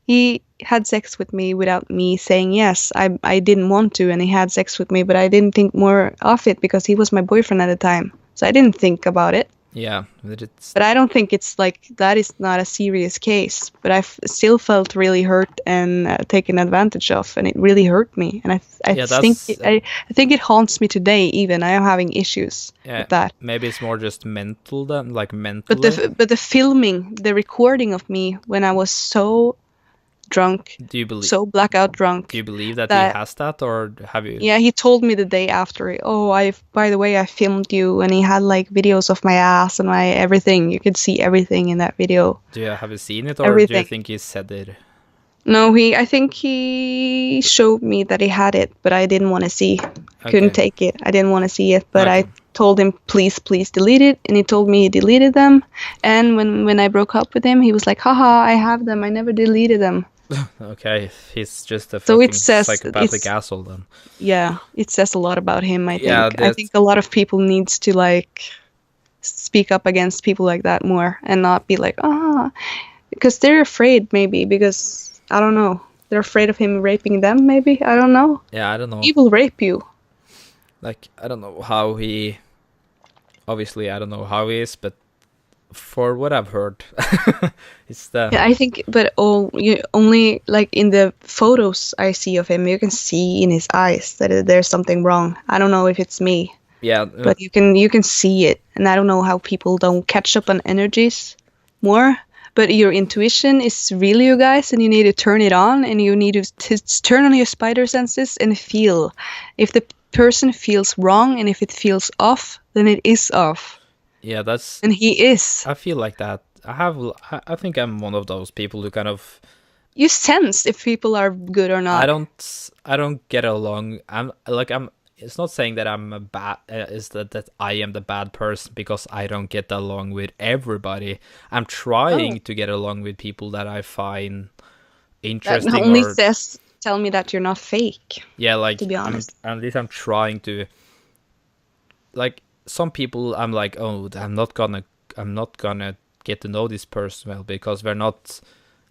he had sex with me without me saying yes. I didn't want to, and he had sex with me, but I didn't think more of it because he was my boyfriend at the time. So I didn't think about it. yeah, but it's But I don't think it's like that is not a serious case. But I still felt really hurt and taken advantage of, and it really hurt me. And I yeah, think that's I think it haunts me today. Even I am having issues yeah. with that. Maybe it's more just mental than like But mentally. the filming, the recording of me when I was so drunk, Do you believe? so blackout Do you drunk, believe that he that has that, or have you? yeah, he told me the day after. Oh, by the way, I filmed you, and he had like videos of my ass and my everything. You could see everything in that video. Have you seen it, or do you Everything. think he said it? No, I think he showed me that he had it, but I didn't want to see. I couldn't Okay, take it. I didn't want to see it, but I okay, told him, please, please delete it, and he told me he deleted them. And when I broke up with him, he was like, haha, I have them. I never deleted them. okay. He's just a So it fucking says psychopathic asshole then. yeah, it says a lot about him, I Yeah, think. I think a lot of people needs to like speak up against people like that more and not be like, because they're afraid, maybe, because I don't know. They're afraid of him raping them, maybe. I don't know. yeah. I don't know. He will rape you. Like I don't know how he. Obviously, I don't know how he is, but for what I've heard, it's the Yeah, I think, but you only like in the photos I see of him, you can see in his eyes that there's something wrong. I don't know if it's me, yeah. but you can see it, and I don't know how people don't catch up on energies more. But your intuition is really, you guys, and you need to turn it on, and you need to turn on your spider senses and feel. If the person feels wrong and if it feels off, then it is off, Yeah, that's. and he is. I feel like that. I think I'm one of those people who kind of. You sense if people are good or I not. don't. I don't get along. I'm like I'm. It's not saying that I'm a bad. Is that I am the bad person because I don't get along with everybody. I'm trying to get along with people that I find That interesting only or tell me that you're not fake, yeah, like to be honest. at least I'm trying to. Like some people, I'm like, oh, I'm not gonna get to know this person well because we're not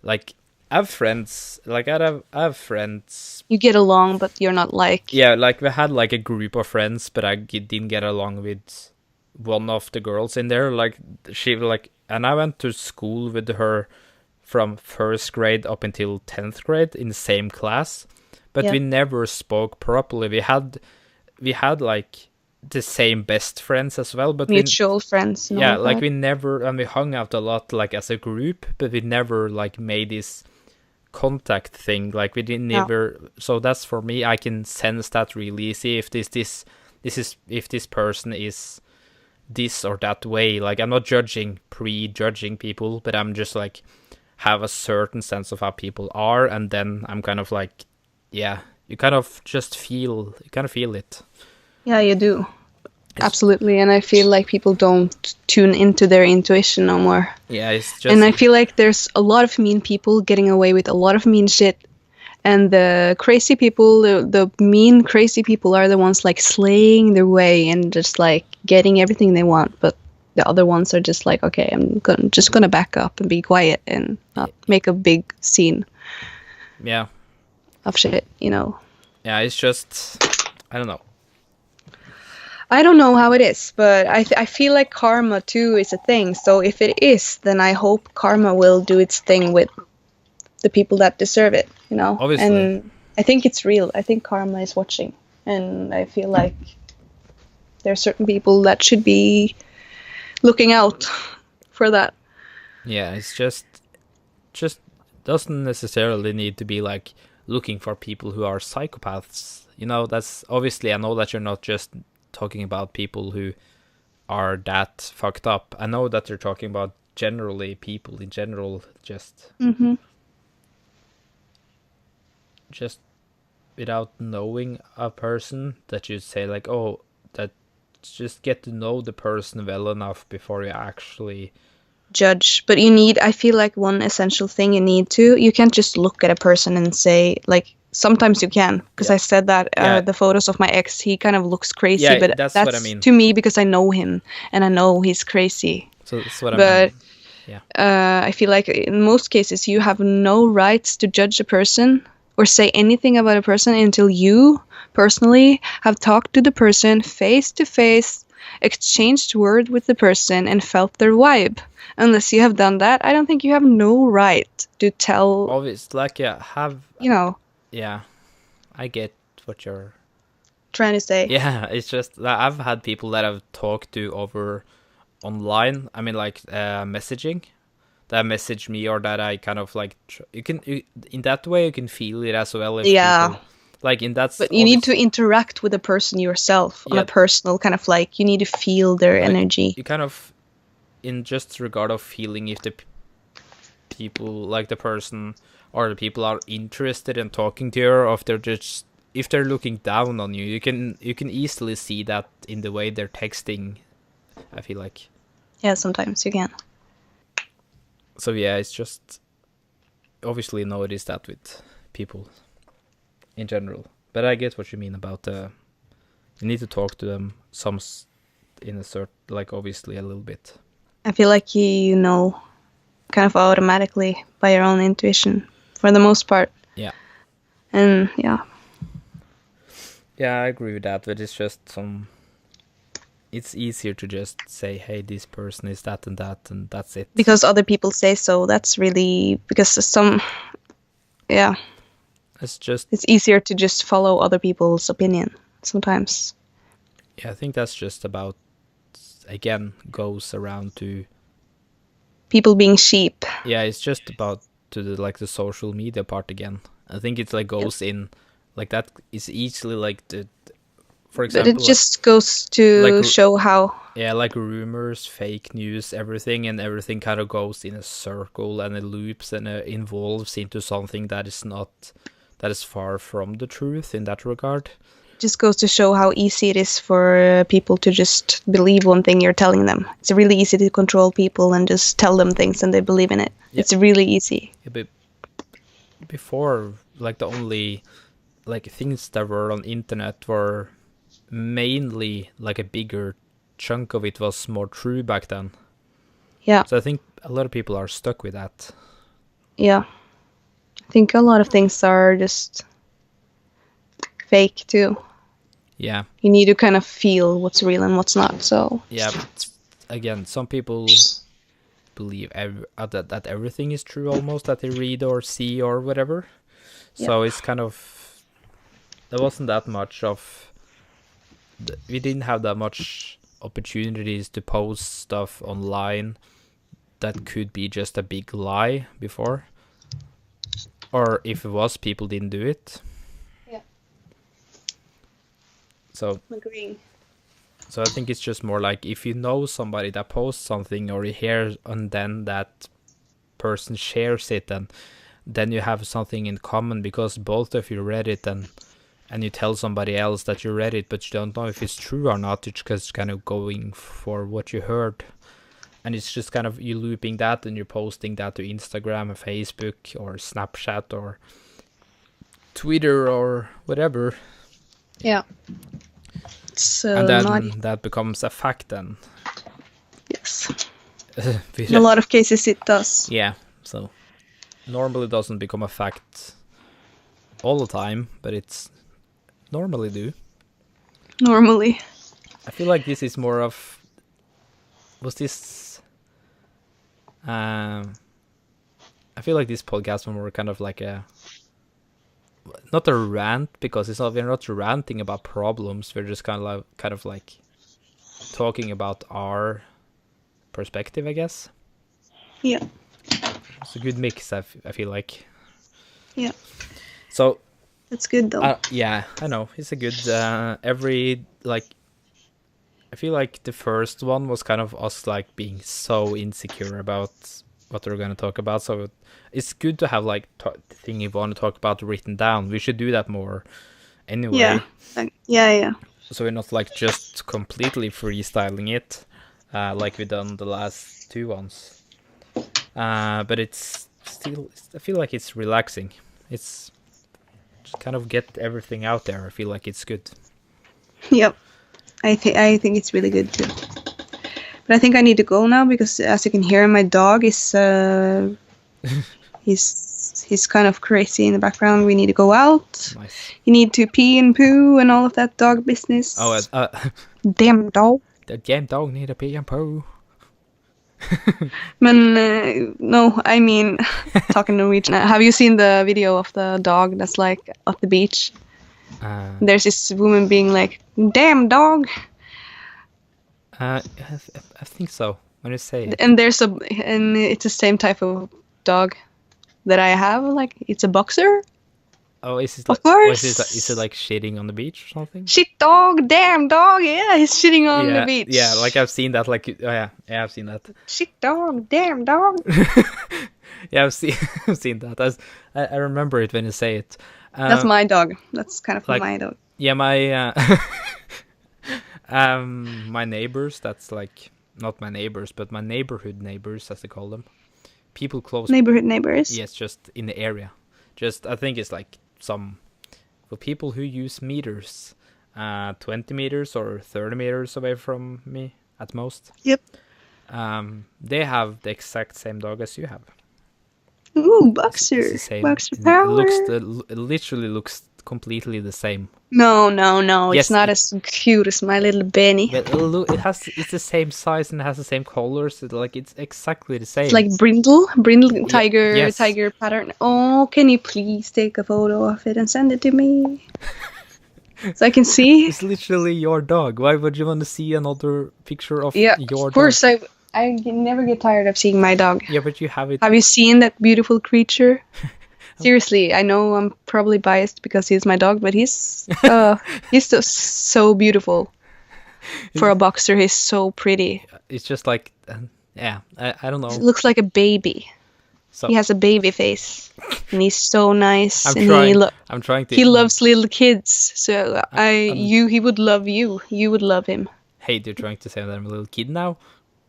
like. I have friends, like I have friends. You get along, but you're not like. Yeah, like we had like a group of friends, but didn't get along with one of the girls in there. Like she like, and I went to school with her from first grade up until 10th grade in the same class, but Yeah. we never spoke properly. We had like the same best friends as well, but we Mutual friends and yeah, all like that. we never and we hung out a lot like as a group, but we never like made this contact thing. Like we didn't Yeah. never. So that's for me. I can sense that really easy if this is if this person is this or that way. Like I'm not prejudging people, but I'm just like have a certain sense of how people are, and then I'm kind of like, yeah, you kind of feel it. Yeah, you do. It's, Absolutely. And I feel like people don't tune into their intuition no more. yeah, it's And just I feel like there's a lot of mean people getting away with a lot of mean shit. And the crazy people, the mean, crazy people are the ones like slaying their way and just like getting everything they want. But the other ones are just like, okay, just gonna back up and be quiet and not make a big scene yeah, of shit, you know. yeah. It's just I don't know. I don't know how it is, but I feel like karma too is a thing. So if it is, then I hope karma will do its thing with the people that deserve it, you know? Obviously. And I think it's real. I think karma is watching. And I feel like there are certain people that should be looking out for that. Yeah, it's just doesn't necessarily need to be like looking for people who are psychopaths. You know, that's obviously I know that you're not just talking about people who are that fucked up. I know that you're talking about generally people in general just just without knowing a person that you say like, oh, that just get to know the person well enough before you actually. Judge. But I feel like one essential thing you can't just look at a person and say, like, sometimes you can, because I said that the photos of my ex, he kind of looks crazy, but that's what I mean. To me, because I know him and I know he's crazy. So that's what I mean. Yeah. I feel like in most cases you have no rights to judge a person or say anything about a person until you personally have talked to the person face to face, exchanged word with the person, and felt their vibe. Unless you have done that, I don't think you have no right to tell. Obviously, like, Yeah, I get what you're trying to say. Yeah, it's just that I've had people that I've talked to over online. I mean, like messaging, that message me, or that I kind of like. In that way you can feel it as well. If people, like in that. But you need to interact with the person yourself on a personal kind of like. You need to feel their energy. You kind of, in just regard of feeling if the people, like the person or the people, are interested in talking to you, or if they're looking down on you. You can easily see that in the way they're texting, I feel like. Yeah, sometimes you can. So yeah, it's just obviously notice that with people in general. But I get what you mean about you need to talk to them in a certain, like, obviously a little bit. I feel like you know kind of automatically by your own intuition for the most part. Yeah. And yeah. Yeah, I agree with that, but it's just it's easier to just say, hey, this person is that, and that's it. Because other people say so. That's really, because it's easier to just follow other people's opinion sometimes. Yeah, I think that's just about, again, goes around to people being sheep. Yeah, it's just about to the social media part again. I think it's like goes in like that is easily like for example. But it just goes to show how. Yeah, like rumors, fake news, everything kind of goes in a circle, and it loops and evolves into something that is far from the truth in that regard. Just goes to show how easy it is for people to just believe one thing you're telling them. It's really easy to control people and just tell them things and they believe in it. Yep. It's really easy. Yeah, but before, like, the only like things that were on internet were mainly like a bigger chunk of it was more true back then. Yeah. So I think a lot of people are stuck with that. Yeah. I think a lot of things are just fake too. Yeah. You need to kind of feel what's real and what's not. So yeah, but again, some people believe that everything is true almost that they read or see or whatever. So it's kind of, there wasn't that much of, we didn't have that much opportunities to post stuff online that could be just a big lie before. Or if it was, people didn't do it. Yeah. So agreeing. So I think it's just more like if you know somebody that posts something, or you hear and then that person shares it, and then you have something in common because both of you read it, and you tell somebody else that you read it, but you don't know if it's true or not. It's just kind of going for what you heard. And it's just kind of you looping that, and you're posting that to Instagram or Facebook or Snapchat or Twitter or whatever. Yeah. So and then that becomes a fact then. Yes. In a lot of cases it does. Yeah. So normally doesn't become a fact all the time, but it's normally do. Normally. I feel like this is more of, was this I feel like this podcast was more kind of like a, not a rant, because we're not ranting about problems. We're just kind of like talking about our perspective, I guess. Yeah. It's a good mix, I feel like. Yeah. So. That's good though. Yeah, I know. It's a good, I feel like the first one was kind of us like being so insecure about what we're going to talk about. So it's good to have like thing you want to talk about written down. We should do that more anyway. Yeah. Yeah. so we're not like just completely freestyling it, like we done the last two ones. But it's still, I feel like it's relaxing. It's just kind of get everything out there. I feel like it's good. Yep. I think it's really good too. But I think I need to go now because, as you can hear, my dog is he's kind of crazy in the background. We need to go out. Nice. You need to pee and poo and all of that dog business. Oh, Damn dog. the damn dog need a pee and poo. No, I mean, talking Norwegian. Have you seen the video of the dog that's like at the beach? There's this woman being like, "Damn dog," I think so. When you say it. and it's the same type of dog that I have. Like, it's a boxer. Oh, is it Of like, course. is it like shitting on the beach or something? Shit dog, damn dog. Yeah, he's shitting on the beach. Yeah, like I've seen that. Like, oh, yeah, I've seen that. Shit dog, damn dog. Yeah, I've seen that. I remember it when you say it. That's my dog. That's kind of like, my dog. Yeah, my my neighbors. That's like not my neighbors, but my neighborhood neighbors, as they call them. People close. Neighborhood neighbors. Yes, just in the area. Just I think it's like some for people who use meters, 20 meters or 30 meters away from me at most. Yep. They have the exact same dog as you have. Ooh, boxer. It's the same. Boxer power. It literally looks completely the same. No. Yes, It's not as cute as my little Benny. But it's the same size and it has the same colors. It's exactly the same. It's like brindle tiger, yes. tiger pattern. Oh, can you please take a photo of it and send it to me? So I can see. It's literally your dog. Why would you want to see another picture of Yeah, your of course. dog? I never get tired of seeing my dog. Yeah, but you have it. Have you seen that beautiful creature? Seriously, I know I'm probably biased because he's my dog, but he's so beautiful. For a boxer, he's so pretty. It's just like, yeah, I don't know. He looks like a baby. So, He has a baby face, and he's so nice. I'm trying to. He loves little kids, so he would love you. You would love him. Hey, you're trying to say that I'm a little kid now?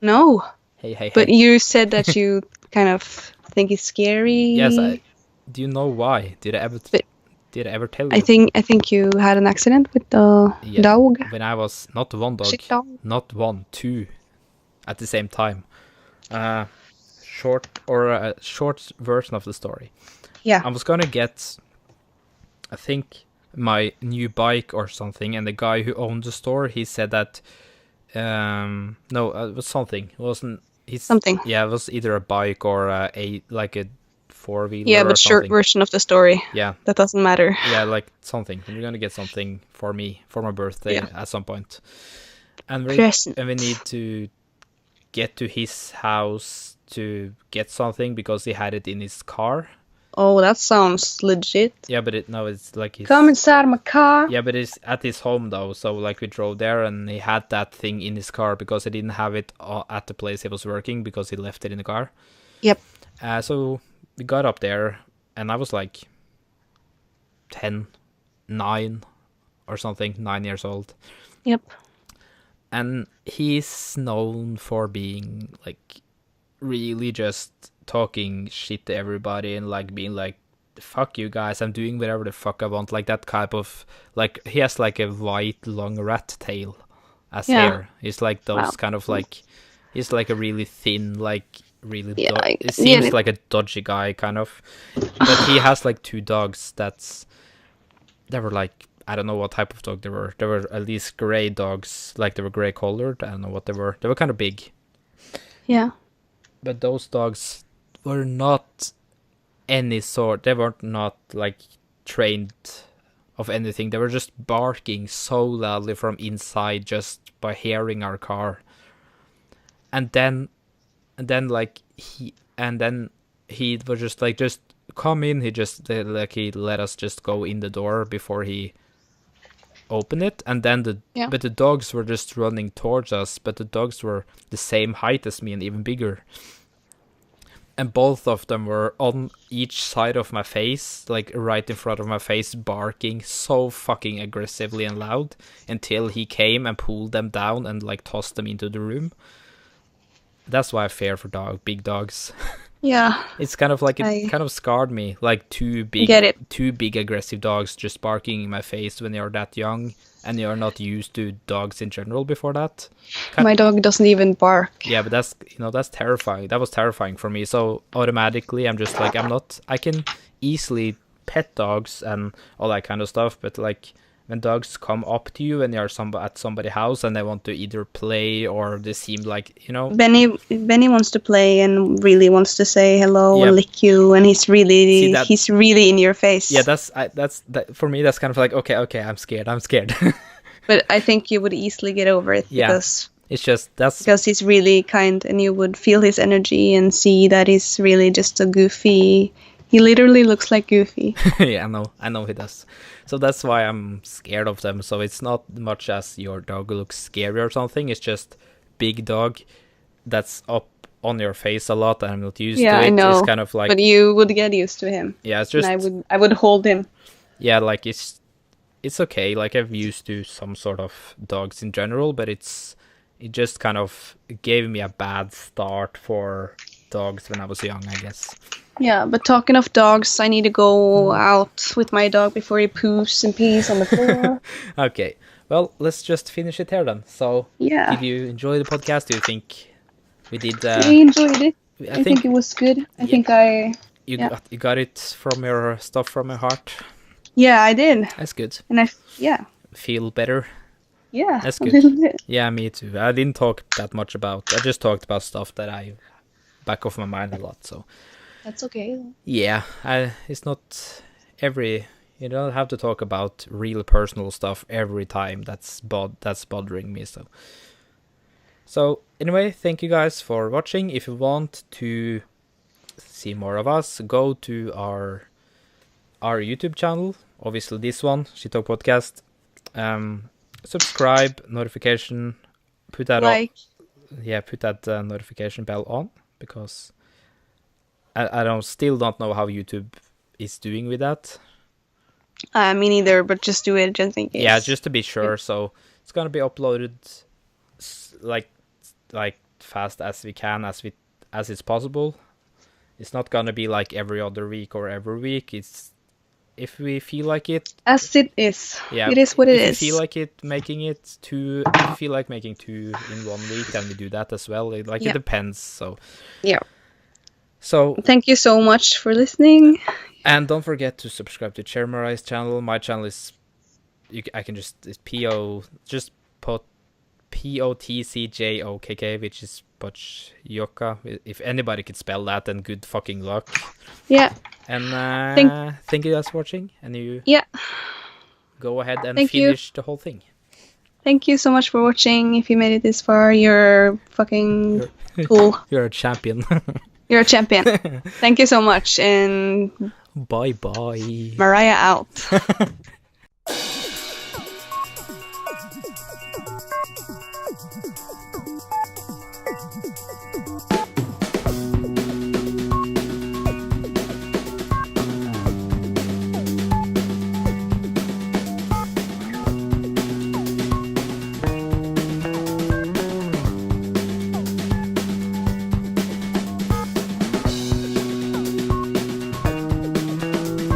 No. Hey. But you said that you kind of think he's scary. Yes, do you know why? Did I ever tell you? I think you had an accident with the dog. When I was not one dog, Shit dog. not one, two, at the same time. Short version of the story. Yeah. I was gonna get, I think, my new bike or something, and the guy who owned the store, he said that, no, it was something. It wasn't. Something. Yeah, it was either a bike or a four-wheeler. Yeah, but or short something. version of the story. Yeah. That doesn't matter. Yeah, like something. We're gonna get something for me for my birthday at some point, and we need to get to his house to get something because he had it in his car. Oh, that sounds legit. Yeah, but it's like his... Come inside my car. Yeah, but it's at his home though, so like we drove there and he had that thing in his car because he didn't have it at the place he was working because he left it in the car. Yep. So we got up there and I was like 9 or something, 9 years old. Yep. And he's known for being like really just talking shit to everybody and like being like, fuck you guys, I'm doing whatever the fuck I want, like that type of, like he has like a white long rat tail as hair. He's like those kind of like, he's like a really thin, like really it seems like a dodgy guy kind of, but he has like 2 dogs they were like, I don't know what type of dog they were at least gray dogs, like they were gray colored. I don't know what they were kind of big. Yeah. But those dogs were not any sort, they were not like trained of anything. They were just barking so loudly from inside just by hearing our car. And then he was just like, just come in. He let us just go in the door before he opened it. And then but the dogs were just running towards us, but the dogs were the same height as me and even bigger. and both of them were on each side of my face, like right in front of my face, barking so fucking aggressively and loud until he came and pulled them down and like tossed them into the room. That's why I fear for big dogs. Yeah. It's kind of like it kind of scarred me, like two big aggressive dogs just barking in my face when you're that young and you're not used to dogs in general before that. My dog doesn't even bark. Yeah, but that's terrifying. That was terrifying for me. So automatically I'm just like, I can easily pet dogs and all that kind of stuff, but like when dogs come up to you and you're at somebody's house and they want to either play or they seem like, Benny wants to play and really wants to say hello and lick you, and he's really in your face. Yeah, that's for me. That's kind of like okay, I'm scared. But I think you would easily get over it because it's just because he's really kind, and you would feel his energy and see that he's really just a goofy. He literally looks like Goofy. Yeah, I know he does. So that's why I'm scared of them. So it's not much as your dog looks scary or something. It's just big dog that's up on your face a lot and I'm not used to it. I know. It's kind of like, but you would get used to him. Yeah, it's just... And I would hold him. Yeah, like it's okay. Like I've used to some sort of dogs in general, but it just kind of gave me a bad start for dogs when I was young, I guess. Yeah, but talking of dogs, I need to go out with my dog before he poos and pees on the floor. Okay, well, let's just finish it here then. So, did you enjoy the podcast? Do you think we did? I enjoyed it. I think it was good. I think you got it from your stuff from your heart. Yeah, I did. That's good. And feel better. Yeah, that's good. A little bit. Yeah, me too. I didn't talk that much about. I just talked about stuff that I back of my mind a lot. So. That's okay. Yeah, it's not every... You don't have to talk about real personal stuff every time. That's bothering me. So anyway, thank you guys for watching. If you want to see more of us, go to our YouTube channel. Obviously this one, Shittalk Podcast. Subscribe, notification, put that on. Yeah, put that notification bell on because... I still don't know how YouTube is doing with that. Me neither, but just do it just in case. Yeah, just to be sure. Yeah. So it's gonna be uploaded like fast as we can, as it's possible. It's not gonna be like every other week or every week. It's if we feel like it. As it is. Yeah, it is what it is. If you feel like it, making it two. If you feel like making 2 in 1 week, then we do that as well. It depends. So. Yeah. So thank you so much for listening, and don't forget to subscribe to Mariahs Channel. My channel is just put POTCJOKK, which is Pochjoka. If anybody could spell that, then good fucking luck. Yeah. And thank you guys for watching, and you go ahead and finish the whole thing. Thank you so much for watching. If you made it this far, you're fucking cool. You're a champion. You're a champion. Thank you so much, and bye. Mariah out.